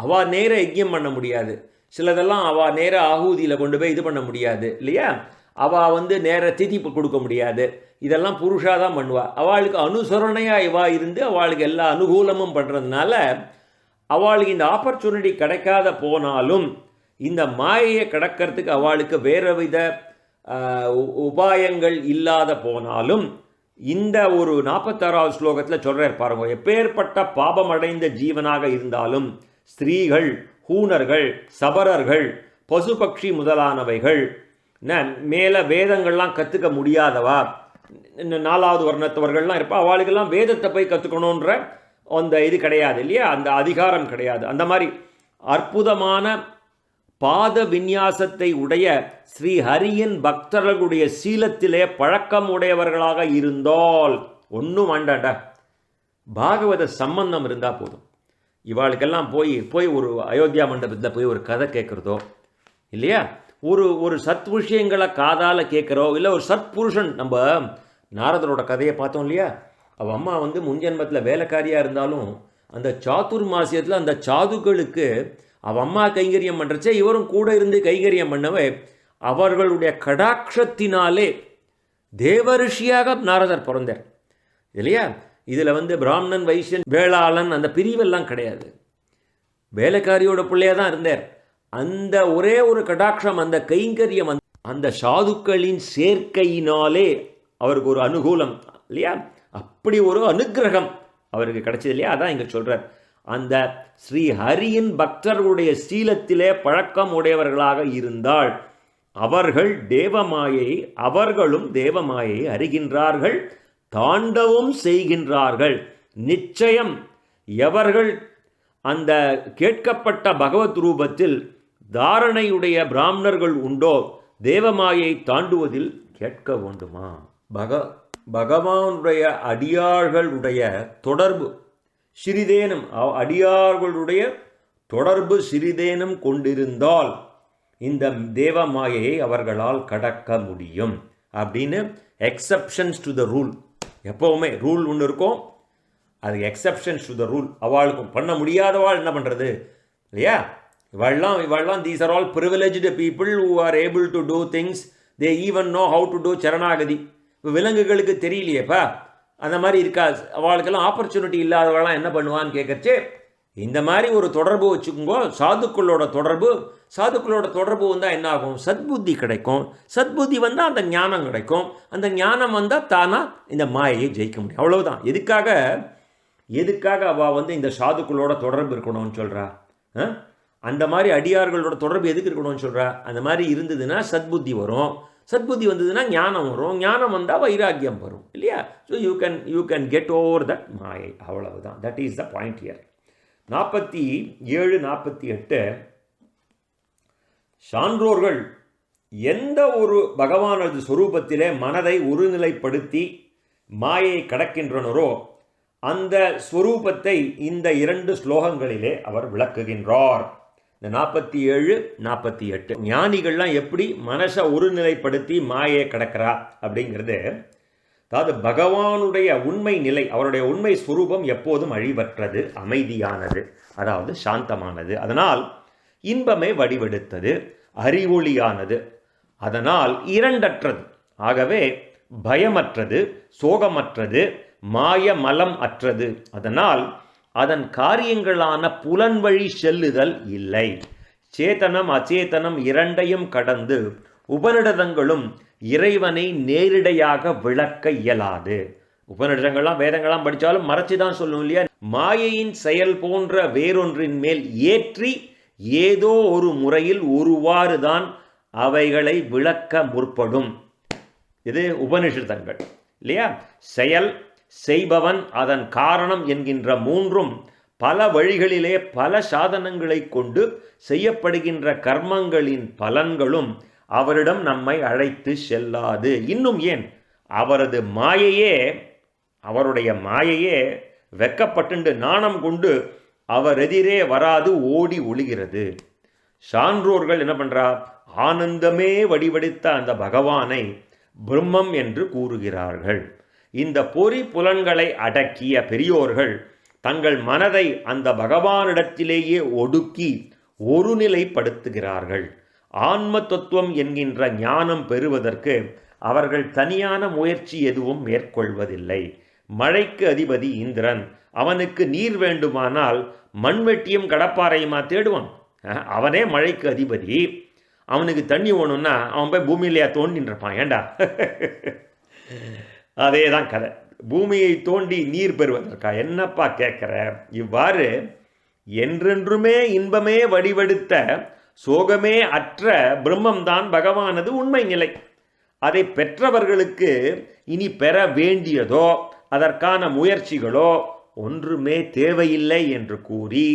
அவள் நேர யஜ்யம் பண்ண முடியாது, சிலதெல்லாம் அவள் நேர ஆகூதியில் கொண்டு போய் இது பண்ண முடியாது இல்லையா, அவள் நேர திதி கொடுக்க முடியாது, இதெல்லாம் புருஷாக தான் பண்ணுவாள். அவளுக்கு அனுசரணையாக இவா இருந்து அவளுக்கு எல்லா அனுகூலமும் பண்ணுறதுனால அவளுக்கு இந்த ஆப்பர்ச்சுனிட்டி கிடைக்காத போனாலும், இந்த மாயையை கடக்கிறதுக்கு அவளுக்கு வேறு வித உபாயங்கள் இல்லாத போனாலும், இந்த ஒரு 46வது ஸ்லோகத்தில் சொல்கிறார் பாருங்க. எப்பேற்பட்ட பாபம் அடைந்த ஜீவனாக இருந்தாலும், ஸ்திரீகள், ஹூனர்கள், சபரர்கள், பசுபக்ஷி முதலானவைகள், மேலே வேதங்கள்லாம் கற்றுக்க முடியாதவா, 4வது வர்ணத்தவர்கள்லாம் இருப்பா, அவளுக்கெல்லாம் வேதத்தை போய் கற்றுக்கணுன்ற அந்த இது கிடையாது இல்லையா, அந்த அதிகாரம் கிடையாது. அந்த மாதிரி அற்புதமான பாத விநியாசத்தை உடைய ஸ்ரீ ஹரியின் பக்தர்களுடைய சீலத்திலே பழக்கம் உடையவர்களாக இருந்தால், ஒன்றும் வேண்டாண்டா, பாகவத சம்பந்தம் இருந்தால் போதும். இவாளுக்கெல்லாம் போய் ஒரு அயோத்தியா மண்டபத்தில் போய் ஒரு கதை கேட்குறதோ இல்லையா, ஒரு சத் விஷயங்களை காதால் கேட்குறோ, இல்லை ஒரு சத்புருஷன், நம்ம நாரதரோட கதையை பார்த்தோம் இல்லையா, அவள் அம்மா முன்ஜென்மத்தில் வேலைக்காரியாக இருந்தாலும் அந்த சாதுர்மாசியத்தில் அந்த சாதுக்களுக்கு அவள் அம்மா கைங்கரியம் பண்ணுறச்சே இவரும் கூட இருந்து கைங்கரியம் பண்ணவே அவர்களுடைய கடாட்சத்தினாலே தேவரிஷியாக நாரதர் பிறந்தார் இல்லையா. இதில் பிராமணன், வைசியன், வேளாளன் அந்த பிரிவெல்லாம் கிடையாது, வேலைக்காரியோட பிள்ளையாக தான் இருந்தார். அந்த ஒரே ஒரு கடாட்சம், அந்த கைங்கரியம், அந்த சாதுக்களின் சேர்க்கையினாலே அவருக்கு ஒரு அனுகூலம் இல்லையா, அப்படி ஒரு அனுகிரகம் அவருக்கு கிடைச்சது இல்லையா. அதான் இங்கே சொல்கிறார், அந்த ஸ்ரீ ஹரியின் பக்தர்களுடைய சீலத்திலே பழக்கம் உடையவர்களாக இருந்தால் அவர்களும் தேவமாயை அறிகின்றார்கள், தாண்டவும் செய்கின்றார்கள். நிச்சயம் எவர்கள் அந்த கேட்கப்பட்ட பகவத் ரூபத்தில் தாரணையுடைய பிராமணர்கள் உண்டோ, தேவமாயை தாண்டுவதில் கேட்க வேண்டுமா. பகவானுடைய அடியார்களுடைய தொடர்பு சிறிதேனும், அடியார்களுடைய தொடர்பு சிறிதேனும் கொண்டிருந்தால் இந்த தேவமாயையை அவர்களால் கடக்க முடியும் அப்படின்னு எக்ஸப்ஷன்ஸ் டு த ரூல். எப்போவுமே ரூல் ஒன்று இருக்கும், அது எக்ஸப்ஷன்ஸ் டு த ரூல். அவளுக்கும் பண்ண முடியாதவாள் என்ன பண்ணுறது இல்லையா. இவள்லாம் these are all privileged people who are able to do things, they even know how to do saranagati. விலங்குகளுக்கு தெரியலையேப்பா, அந்த மாதிரி இருக்கா, அவளுக்கெல்லாம் ஆப்பர்ச்சுனிட்டி இல்லாதவெல்லாம் என்ன பண்ணுவான்னு கேட்கறச்சே இந்த மாதிரி ஒரு தொடர்பு வச்சுக்கோங்க. சாதுக்களோட தொடர்பு வந்தால் என்ன ஆகும், சத்புத்தி கிடைக்கும். சத்புத்தி வந்தால் அந்த ஞானம் கிடைக்கும். அந்த ஞானம் வந்தால் தானாக இந்த மாயையை ஜெயிக்க முடியும். அவ்வளவுதான். எதுக்காக அவள் இந்த சாதுக்களோட தொடர்பு இருக்கணும்னு சொல்கிறா, அந்த மாதிரி அடியார்களோட தொடர்பு எதுக்கு இருக்கணும்னு சொல்கிறா. அந்த மாதிரி இருந்ததுன்னா சத்புத்தி வரும், சத்புத்தி வந்ததுன்னா ஞானம் வரும், ஞானம் வந்தால் வைராக்கியம் வரும் இல்லையா. So you can get over that மாயை. அவ்வளவுதான். That is the point here. 47, 48 சான்றோர்கள் எந்த ஒரு பகவானது சொரூபத்திலே மனதை ஒருநிலைப்படுத்தி மாயை கடக்கின்றனரோ அந்த ஸ்வரூபத்தை இந்த 2 ஸ்லோகங்களிலே அவர் விளக்குகின்றார். இந்த 47, 48 ஞானிகள்லாம் எப்படி மனசை ஒருநிலைப்படுத்தி மாயை கடக்கிறா அப்படிங்கிறது, அதாவது பகவானுடைய உண்மை நிலை, அவருடைய உண்மை ஸ்வரூபம் எப்போதும் அழிவற்றது, அமைதியானது, அதாவது சாந்தமானது, அதனால் இன்பமே வடிவெடுத்தது, அறிவொளியானது, அதனால் இரண்டற்றது, ஆகவே பயமற்றது, சோகமற்றது, மாய மலம் அற்றது, அதனால் அதன் காரியங்களான புலன்வழி செல்லுதல் இல்லை. சேதனம் அச்சேதனம் இரண்டையும் கடந்து உபநிடதங்களும் இறைவனை நேரிடையாக விளக்க இயலாது. உபநிடதங்கள்லாம் வேதங்கள்லாம் படித்தாலும் மறைச்சி தான் சொல்லும் இல்லையா? மாயையின் செயல் போன்ற வேறொன்றின் மேல் ஏற்றி ஏதோ ஒரு முறையில் ஒருவாறு தான் அவைகளை விளக்க முற்படும். இது உபனிஷதங்கள் இல்லையா? செயல், செய்பவன், அதன் காரணம் என்கின்ற மூன்றும் பல வழிகளிலே பல சாதனங்களை கொண்டு செய்யப்படுகின்ற கர்மங்களின் பலன்களும் அவரிடம் நம்மை அழைத்து செல்லாது. இன்னும் ஏன், அவருடைய மாயையே வெக்கப்பட்டு நாணம் கொண்டு அவர் எதிரே வராது ஓடி ஒளிகிறது. சான்றோர்கள் என்ன பண்றா? ஆனந்தமே வடிவெடுத்த அந்த பகவானை பிரம்மம் என்று கூறுகிறார்கள். இந்த பொறி புலன்களை அடக்கிய பெரியோர்கள் தங்கள் மனதை அந்த பகவானிடத்திலேயே ஒடுக்கி ஒருநிலைப்படுத்துகிறார்கள். ஆன்ம தத்துவம் என்கின்ற ஞானம் பெறுவதற்கு அவர்கள் தனியான முயற்சி எதுவும் மேற்கொள்வதில்லை. மழைக்கு அதிபதி இந்திரன், அவனுக்கு நீர் வேண்டுமானால் மண்வெட்டியும் கடப்பாறையுமா தேடுவான்? அவனே மழைக்கு அதிபதி, அவனுக்கு தண்ணி வேணும்னா அவன் போய் பூமியிலையா தோண்டின்னு இருப்பான்? ஏண்டா? அதே தான் கதை. பூமியை தோண்டி நீர் பெறுவதற்கா என்னப்பா கேட்குற? இவ்வாறு என்றென்றுமே இன்பமே வடிவெடுத்த சோகமே அற்ற பிரம்மம்தான் பகவானது உண்மை நிலை. அதை பெற்றவர்களுக்கு இனி பெற வேண்டியதோ அதற்கான முயற்சிகளோ ஒன்றுமே தேவையில்லை என்று கூறி,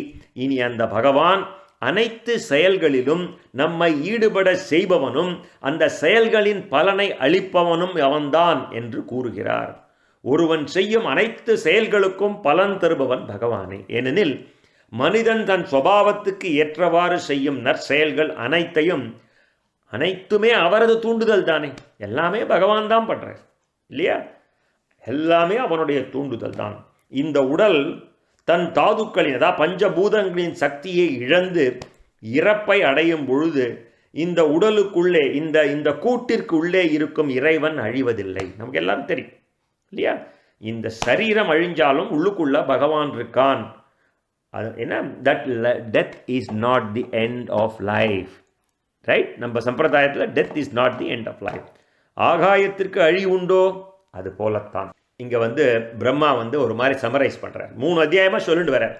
இனி அந்த பகவான் அனைத்து செயல்களிலும் நம்மை ஈடுபட செய்பவனும் அந்த செயல்களின் பலனை அளிப்பவனும் அவன்தான் என்று கூறுகிறார். ஒருவன் செய்யும் அனைத்து செயல்களுக்கும் பலன் தருபவன் பகவானே. ஏனெனில் மனிதன் தன் சுபாவத்துக்கு ஏற்றவாறு செய்யும் நற்செயல்கள் அனைத்துமே அவரது தூண்டுதல் தானே. எல்லாமே பகவான் தான் பண்றார் இல்லையா? எல்லாமே அவனுடைய தூண்டுதல் தான். இந்த உடல் தன் தாதுக்களின், அதாவது பஞ்சபூதங்களின் சக்தியை இழந்து இறப்பை அடையும் பொழுது இந்த உடலுக்குள்ளே, இந்த கூட்டிற்கு உள்ளே இருக்கும் இறைவன் அழிவதில்லை. நமக்கு எல்லாம் தெரியும் இல்லையா? இந்த சரீரம் அழிஞ்சாலும் உள்ளுக்குள்ள பகவான் இருக்கான். அது என்ன? That death is not the end of life, right? நம்ம சம்பிரதாயத்தில் death is not the end of life. ஆகாயத்திற்கு அழி உண்டோ? அது போலத்தான் இங்கே பிரம்மா ஒரு மாதிரி சமரைஸ் பண்ணுறார். 3 அத்தியாயமாக சொல்லிட்டு வர்றார்.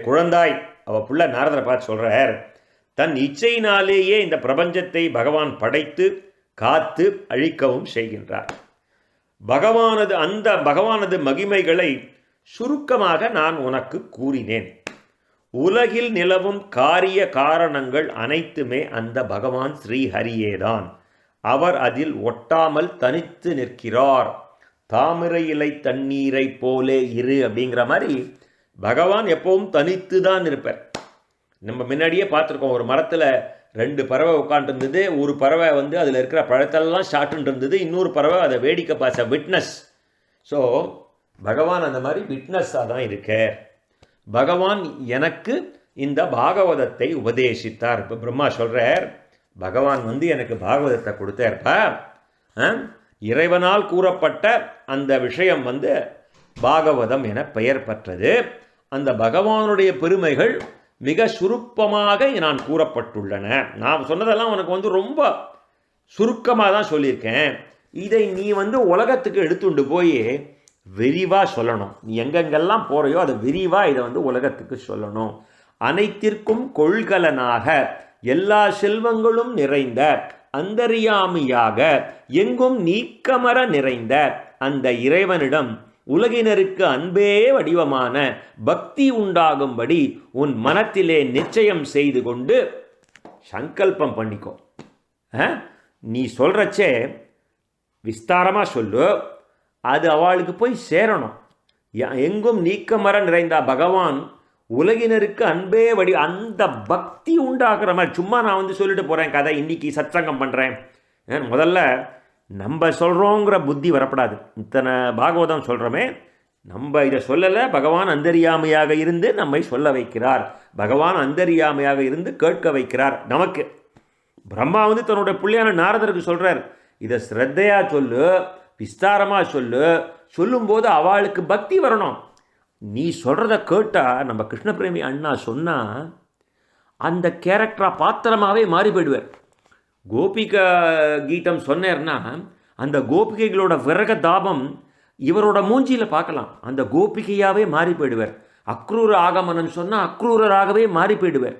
குழந்தாய், அவள் புள்ள நாரதரை பார்த்து சொல்கிறார், தன் இச்சையினாலேயே இந்த பிரபஞ்சத்தை பகவான் படைத்து காத்து அழிக்கவும் செய்கின்றார். பகவானது மகிமைகளை சுருக்கமாக நான் உனக்கு கூறினேன். உலகில் நிலவும் காரிய காரணங்கள் அனைத்துமே அந்த பகவான் ஸ்ரீஹரியேதான். அவர் அதில் ஒட்டாமல் தனித்து நிற்கிறார். தாமரை இலை தண்ணீரை போலே இரு அப்படிங்கிற மாதிரி பகவான் எப்பவும் தனித்து தான் இருப்பார். நம்ம முன்னாடியே பார்த்துருக்கோம், ஒரு மரத்தில் 2 பறவை உட்காந்துருந்தது. ஒரு பறவை அதில் இருக்கிற பழத்தெல்லாம் சாட்டுன்னு இருந்தது, இன்னொரு பறவை அதை வேடிக்கை பார்த்த விட்னஸ். ஸோ பகவான் அந்த மாதிரி விட்னஸாக தான் இருக்கார். பகவான் எனக்கு இந்த பாகவதத்தை உபதேசித்தார். இப்போ பிரம்மா சொல்கிறார், பகவான் எனக்கு பாகவதத்தை கொடுத்தார்ப்பா. இறைவனால் கூறப்பட்ட அந்த விஷயம் பாகவதம் என பெயர் பெற்றது. அந்த பகவானுடைய பெருமைகள் மிக சுருக்கமாக நான் கூறப்பட்டுள்ளன. நான் சொன்னதெல்லாம் உனக்கு ரொம்ப சுருக்கமாக தான் சொல்லியிருக்கேன். இதை நீ உலகத்துக்கு எடுத்துண்டு போய் விரிவாக சொல்லணும். நீ எங்கெங்கெல்லாம் போகிறையோ அதை விரிவாக இதை உலகத்துக்கு சொல்லணும். அனைத்திற்கும் கொள்கலனாக எல்லா செல்வங்களும் நிறைந்த அந்தர்யாமியாக எங்கும் நீக்கமர நிறைந்த அந்த இறைவனிடம் உலகினருக்கு அன்பே வடிவமான பக்தி உண்டாகும்படி உன் மனத்திலே நிச்சயம் செய்து கொண்டு சங்கல்பம் பண்ணிக்கோ. நீ சொல்கிறச்சே விஸ்தாரமாக சொல்லு, அது அவளுக்கு போய் சேரணும். எங்கும் நீக்கமர நிறைந்த பகவான் உலகினருக்கு அன்பே வடி, அந்த பக்தி உண்டாகிற மாதிரி. சும்மா நான் வந்து சொல்லிட்டு போகிறேன் கதை, இன்னைக்கு சத்சங்கம் பண்ணுறேன், முதல்ல நம்ம சொல்கிறோங்கிற புத்தி வரப்படாது. இத்தனை பாகவதம் சொல்கிறோமே, நம்ம இதை சொல்லலை, பகவான் அந்தரியாமையாக இருந்து நம்மை சொல்ல வைக்கிறார், பகவான் அந்தரியாமையாக இருந்து கேட்க வைக்கிறார் நமக்கு. பிரம்மா வந்து தன்னுடைய பிள்ளையான நாரதருக்கு சொல்கிறார், இதை ஸ்ரத்தையாக சொல்லு, விஸ்தாரமாக சொல்லு, சொல்லும்போது அவளுக்கு பக்தி வரணும். நீ சொல்கிறத கேட்டால் நம்ம கிருஷ்ணபிரேமி அண்ணா சொன்னால் அந்த கேரக்டராக பாத்திரமாகவே மாறி போயிடுவார். கோபிகா கீதம் சொன்னேர்னா அந்த கோபிகைகளோட விரக தாபம் இவரோட மூஞ்சியில் பார்க்கலாம், அந்த கோபிகையாகவே மாறி போயிடுவார். அக்ரூர ஆகமனம் சொன்னால் அக்ரூரராகவே மாறி போயிடுவார்.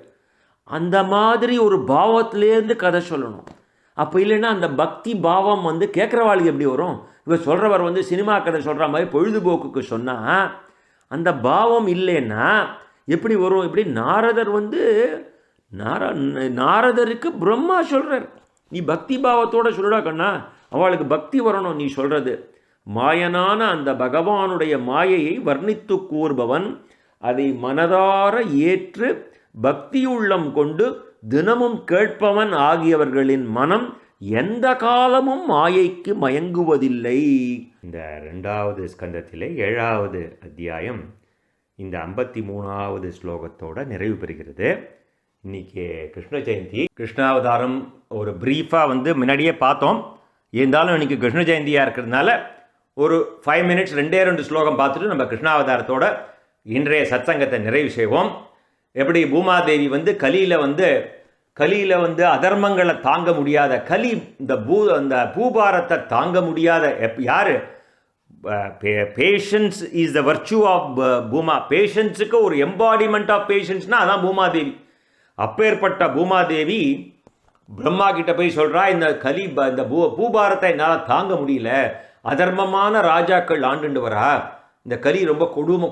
அந்த மாதிரி ஒரு பாவத்திலேருந்து கதை சொல்லணும். அப்போ இல்லைன்னா அந்த பக்தி பாவம் வந்து கேட்குறவாளுக்கு எப்படி வரும்? இவர் சொல்கிறவர் வந்து சினிமா கதை சொல்கிற மாதிரி பொழுதுபோக்குக்கு சொன்னால் அந்த பாவம் இல்லைன்னா எப்படி வரும்? எப்படி நாரதர் வந்து நாரதருக்கு பிரம்மா சொல்கிறார், நீ பக்தி பாவத்தோடு சொல்லுடா கண்ணா, அவளுக்கு பக்தி வரணும் நீ சொல்கிறது. மாயனான அந்த பகவானுடைய மாயையை வர்ணித்து கூறுபவன் அதை மனதார ஏற்று பக்தியுள்ளம் கொண்டு தினமும் கேட்பவன் ஆகியவர்களின் மனம் எந்த காலமும் மாயைக்கு மயங்குவதில்லை. இந்த 2வது ஸ்கந்தத்திலே 7வது அத்தியாயம் இந்த 53வது ஸ்லோகத்தோடு நிறைவு பெறுகிறது. இன்றைக்கி கிருஷ்ண ஜெயந்தி, கிருஷ்ணாவதாரம் ஒரு ப்ரீஃபாக வந்து முன்னாடியே பார்த்தோம். இருந்தாலும் இன்றைக்கி கிருஷ்ண ஜெயந்தியாக இருக்கிறதுனால ஒரு 5 மினிட்ஸ் 2 ஸ்லோகம் பார்த்துட்டு நம்ம கிருஷ்ணாவதாரத்தோட இன்றைய சத்சங்கத்தை நிறைவு செய்வோம். எப்படி பூமாதேவி வந்து கலியில் வந்து அதர்மங்களை தாங்க முடியாத கலி, இந்த பூபாரத்தை தாங்க முடியாத யார்? Patience is the virtue of Bhuma. பேஷன்ஸுக்கு ஒரு எம்பாடிமெண்ட் ஆஃப் பேஷன்ஸ்னால் அதான் பூமாதேவி. அப்பேற்பட்ட பூமாதேவி பிரம்மா கிட்ட போய் சொல்கிறா, இந்த கலி இந்த பூபாரத்தை என்னால் தாங்க முடியல, அதர்மமான ராஜாக்கள் ஆண்டுண்டு வரா, இந்த கலி ரொம்ப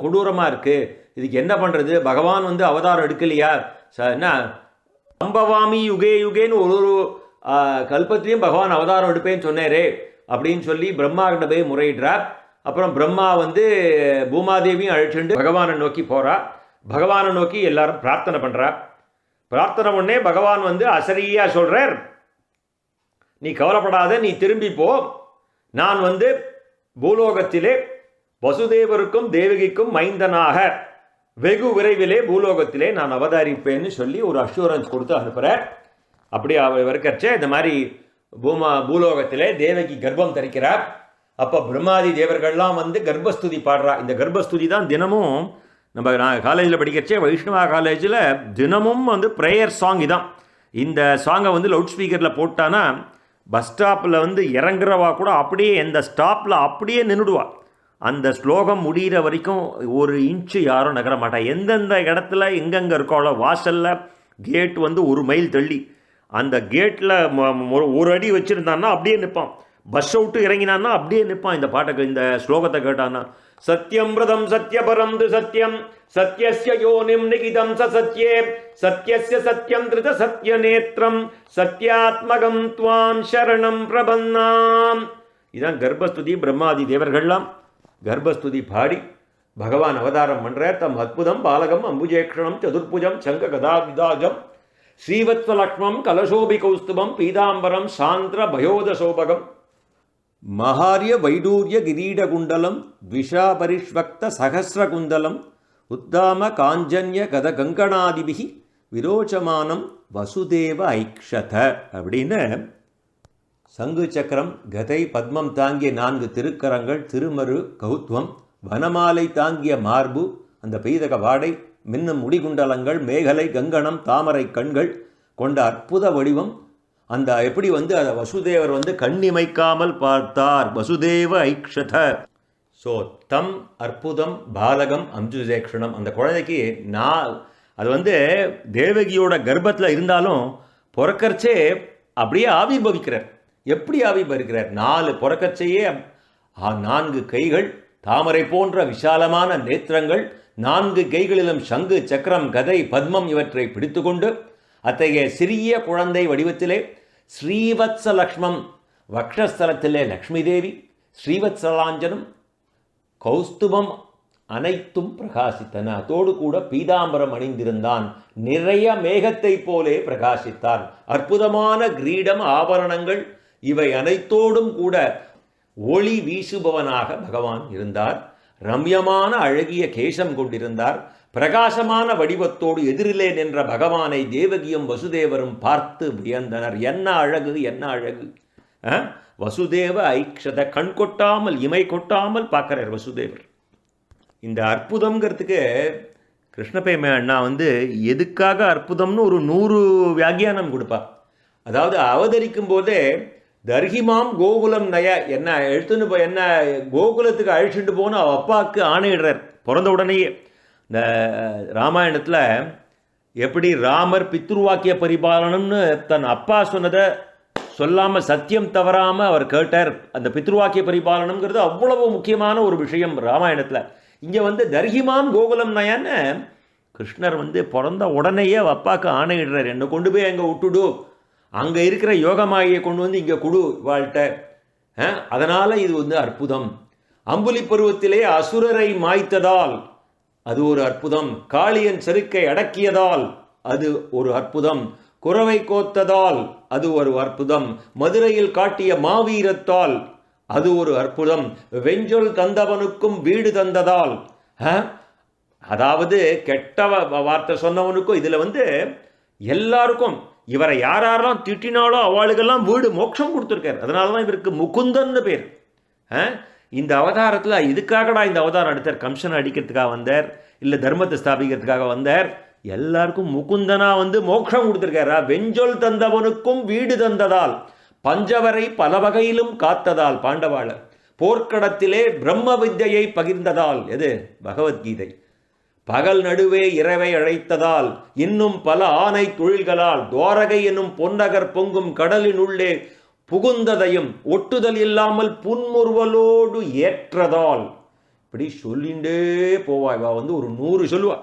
கொடூரமாக இருக்குது, இதுக்கு என்ன பண்ணுறது? பகவான் வந்து அவதாரம் எடுக்கலையா? என்ன சம்பவாமி யுகே யுகேன்னு ஒரு கல்பத்திலையும் பகவான் அவதாரம் எடுப்பேன்னு சொன்னாரே அப்படின்னு சொல்லி பிரம்மா கிட்ட போய் முறையிடுறார். அப்புறம் பிரம்மா வந்து பூமாதேவியும் அழைச்சிட்டு பகவானை நோக்கி போகிறா. பகவானை நோக்கி எல்லாரும் பிரார்த்தனை பண்ணுறா. பிரார்த்தனை உடனே பகவான் வந்து அசரியாக சொல்கிறார், நீ கவலைப்படாத, நீ திரும்பி போ, நான் வந்து பூலோகத்திலே வசுதேவருக்கும் தேவகிக்கும் மைந்தனாக வெகு விரைவிலே பூலோகத்திலே நான் அவதரிப்பேன்னு சொல்லி ஒரு அஷூரன்ஸ் கொடுத்து அனுப்புகிறார். அப்படி அவர் இருக்கச்சே இந்த மாதிரி பூலோகத்திலே தேவகி கர்ப்பம் தரிக்கிறார். அப்போ பிரம்மாதி தேவர்கள்லாம் வந்து கர்ப்பஸ்துதி பாடுறா. இந்த கர்ப்பஸ்துதி தான் தினமும் நான் காலேஜில் படிக்கிறச்சே வைஷ்ணவா காலேஜில் தினமும் வந்து ப்ரேயர் சாங் இதான். இந்த சாங்கை வந்து லவுட் ஸ்பீக்கரில் போட்டானா பஸ் ஸ்டாப்பில் வந்து இறங்குறவா கூட அப்படியே இந்த ஸ்டாப்பில் அப்படியே நின்றுடுவா. அந்த ஸ்லோகம் முடிகிற வரைக்கும் ஒரு இன்ச்சு யாரும் நகர மாட்டா. எந்தெந்த இடத்துல எங்கெங்கே இருக்கோளோ வாசலில் கேட் வந்து 1 மைல் தள்ளி அந்த கேட்டில் ஒரு அடி வச்சுருந்தான்னா அப்படியே நிற்பான். பஸ் அவுட்டு இறங்கினான்னா அப்படியே நிற்பான். இந்த பாட்டுக்கு இந்த ஸ்லோகத்தை கேட்டான்னா, சத்யம் பிரதம் சத்யபரம் து சத்யம் சத்யஸ்ய யோனிம் நிகிதம் சத்யே சத்யஸ்ய சத்யம் திருத சத்ய நேத்ரம் சத்யாத்மகம் துவாம் சரணம் பிரபன்னாம். இதுதான் கர்ப்பஸ்துதி. பிரம்மாதி தேவர்கள்லாம் கர்ப்பஸ்துதி பாடி பகவான் அவதாரம் பண்ணுறார். தம் அற்புதம் பாலகம் அம்புஜேக்ஷணம் சதுர்புஜம் சங்க கதாவிதாஜம் ஸ்ரீவத்வலக்ஷ்மம் கலசோபி கௌஸ்துபம் பீதாம்பரம் சாந்திர பயோதசோபகம் மகாரிய வைடூரிய கிரீடகுண்டலம் த்விஷாபரிஷ்வக்த சகசிரகுந்தலம் உத்தாம காஞ்சன்ய கத கங்கணாதிபிகி விரோச்சமானம் வசுதேவ ஐக்ஷத அப்படின்னு சங்கு சக்கரம் கதை பத்மம் தாங்கிய 4 திருக்கரங்கள், திருமரு கௌத்வம், வனமாலை தாங்கிய மார்பு, அந்த பெய்தக வாடை, மின்னும் முடிகுண்டலங்கள், மேகலை கங்கணம், தாமரை கண்கள் கொண்ட அற்புத வடிவம். அந்த எப்படி வந்து அதை வசுதேவர் வந்து கண்ணிமைக்காமல் பார்த்தார், வசுதேவ ஐக்ஷத. ஸோ தம் அற்புதம் பாலகம் அம்புஜேக்ஷணம். அந்த குழந்தைக்கு அது வந்து தேவகியோட கர்ப்பத்தில் இருந்தாலும் பிறக்கறச்சே அப்படியே ஆவிர்பவிக்கிறார். எப்படி ஆவிர்பவிக்கிறார்? 4 பிறக்கச்சையே 4 கைகள், தாமரை போன்ற விசாலமான நேத்திரங்கள், 4 கைகளிலும் சங்கு சக்கரம் கதை பத்மம் இவற்றை பிடித்து கொண்டு அத்தகைய சிறிய குழந்தை வடிவத்திலே ஸ்ரீவத்ச லக்ஷ்மம், வக்ஷஸ்தலத்திலே லக்ஷ்மி தேவி, ஸ்ரீவத்சலாஞ்சனம், கௌஸ்துபம் அனைத்தும் பிரகாசித்தன. அதோடு கூட பீதாம்பரம் அணிந்திருந்தான். நிறைய மேகத்தை போலே பிரகாசித்தான். அற்புதமான கிரீடம், ஆபரணங்கள் இவை அனைத்தோடும் கூட ஒளி வீசுபவனாக பகவான் இருந்தார். ரம்யமான அழகிய கேசம் கொண்டிருந்தார். பிரகாசமான வடிவத்தோடு எதிரிலே நின்ற பகவானை தேவகியும் வசுதேவரும் பார்த்து வியந்தனர். என்ன அழகு, என்ன அழகு! வசுதேவ ஐக்ஷத, கண் கொட்டாமல் இமை கொட்டாமல் பார்க்கிறார் வசுதேவர். இந்த அற்புதம்ங்கிறதுக்கு கிருஷ்ணபேமை அண்ணா எதுக்காக அற்புதம்னு ஒரு 100 வியாக்கியானம் கொடுப்பார். அதாவது அவதரிக்கும் போதே தர்ஹிமாம் கோகுலம் நய, என்ன எடுத்துன்னு போய் என்ன கோகுலத்துக்கு அழிச்சுட்டு போன அப்பாவுக்கு ஆணையிடுறார். பிறந்த உடனேயே இந்த ராமாயணத்தில் எப்படி ராமர் பித்ருவாக்கிய பரிபாலனம்னு தன் அப்பா சொன்னதை சொல்லாமல் சத்தியம் தவறாமல் அவர் கேட்டார். அந்த பித்ருவாக்கிய பரிபாலனம்ங்கிறது அவ்வளவு முக்கியமான ஒரு விஷயம் ராமாயணத்தில். இங்கே தர்ஹிமாம் கோகுலம் நயன்னு கிருஷ்ணர் பிறந்த உடனேயே அப்பாவுக்கு ஆணையிடுறார், என்னை கொண்டு போய் அங்கே விட்டுடு, அங்கே இருக்கிற யோகமாயை கொண்டு இங்கே கொடு வாழ்கிட்ட. அதனால் இது அற்புதம். அம்புலி பருவத்திலே அசுரரை மாய்த்ததால் அது ஒரு அற்புதம். காளியன் செருக்கை அடக்கியதால் அது ஒரு அற்புதம். குறவை கோத்ததால் அது ஒரு அற்புதம். மதுரையில் காட்டிய மாவீரத்தால் அது ஒரு அற்புதம். வெஞ்சொல் தந்தவனுக்கும் வீடு தந்ததால், அதாவது கெட்ட வார்த்தை சொன்னவனுக்கும் இதில் எல்லாருக்கும் இவரை யாரெல்லாம் திட்டினாலோ அவளுக்கெல்லாம் வீடு மோட்சம் கொடுத்துருக்கார். அதனால தான் இவருக்கு முகுந்தன்னு பேர். இந்த அவதாரத்தில் இதுக்காகடா இந்த அவதாரம் எடுத்தார்? கம்சனை அடிக்கிறதுக்காக வந்தார், இல்லை தர்மத்தை ஸ்தாபிக்கிறதுக்காக வந்தார்? எல்லாருக்கும் முகுந்தனா மோட்சம் கொடுத்துருக்காரா? வெஞ்சொல் தந்தவனுக்கும் வீடு தந்ததால், பஞ்சவரை பல வகையிலும் காத்ததால் பாண்டவாளர், போர்க்களத்திலே பிரம்ம வித்யை பகிர்ந்ததால், எது பகவத்கீதை, பகல் நடுவே இரவை அழைத்ததால், இன்னும் பல ஆணை தொழில்களால், துவாரகை என்னும் பொன்னகர் பொங்கும் கடலின் உள்ளே புகுந்ததையும் ஒட்டுதல் இல்லாமல் புன்முறுவலோடு ஏற்றதால், இப்படி சொல்லிண்டே போவா. இவா ஒரு 100 சொல்லுவா.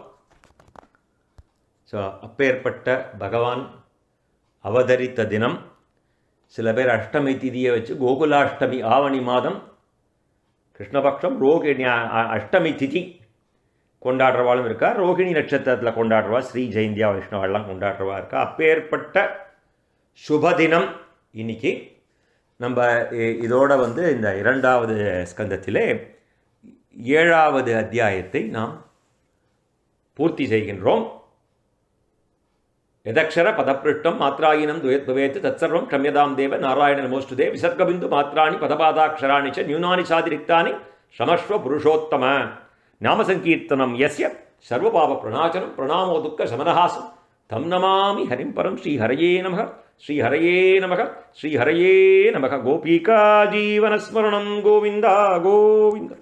ஸோ அப்பேற்பட்ட பகவான் அவதரித்த தினம். சில பேர் அஷ்டமி திதியை வச்சு கோகுலாஷ்டமி, ஆவணி மாதம் கிருஷ்ணபக்ஷம் ரோகிணி அஷ்டமி திதி கொண்டாடுறவாளும் இருக்கா. ரோகிணி நட்சத்திரத்தில் கொண்டாடுறவா, ஸ்ரீ ஜெயந்தியா வைஷ்ணவெல்லாம் கொண்டாடுறவா இருக்கா. அப்பேற்பட்ட சுபதினம் இன்னைக்கு. நம்ம இதோட இந்த 2வது ஸ்கந்தத்திலே 7வது அத்தியாயத்தை நாம் பூர்த்தி செய்கின்றோம். யதக்ஷர பதப்பிருஷ்டம் மாத்ராயினம் துவேத் தத்சர்வம் க்ஷம்யதாம் தேவ நாராயண நமோஸ்துதே விசர்கபிந்து மாத்ராணி பதபாதாட்சராணி ச நியூனானி சாதிரிக்தானி ஷமஸ்வ புருஷோத்தம நாமசங்கீர்த்தனம் யஸ்ய சர்வபாவ பிரணாச்சனம் பிரணாமோ துக்க சமனஹாசம் தம் நமாமி ஹரிம் பரம். ஸ்ரீஹரயே நமக, ஸ்ரீஹரயே நமக, ஸ்ரீஹரயே நமக. கோபீகா ஜீவனஸ்மரணம் கோவிந்தா கோவிந்த.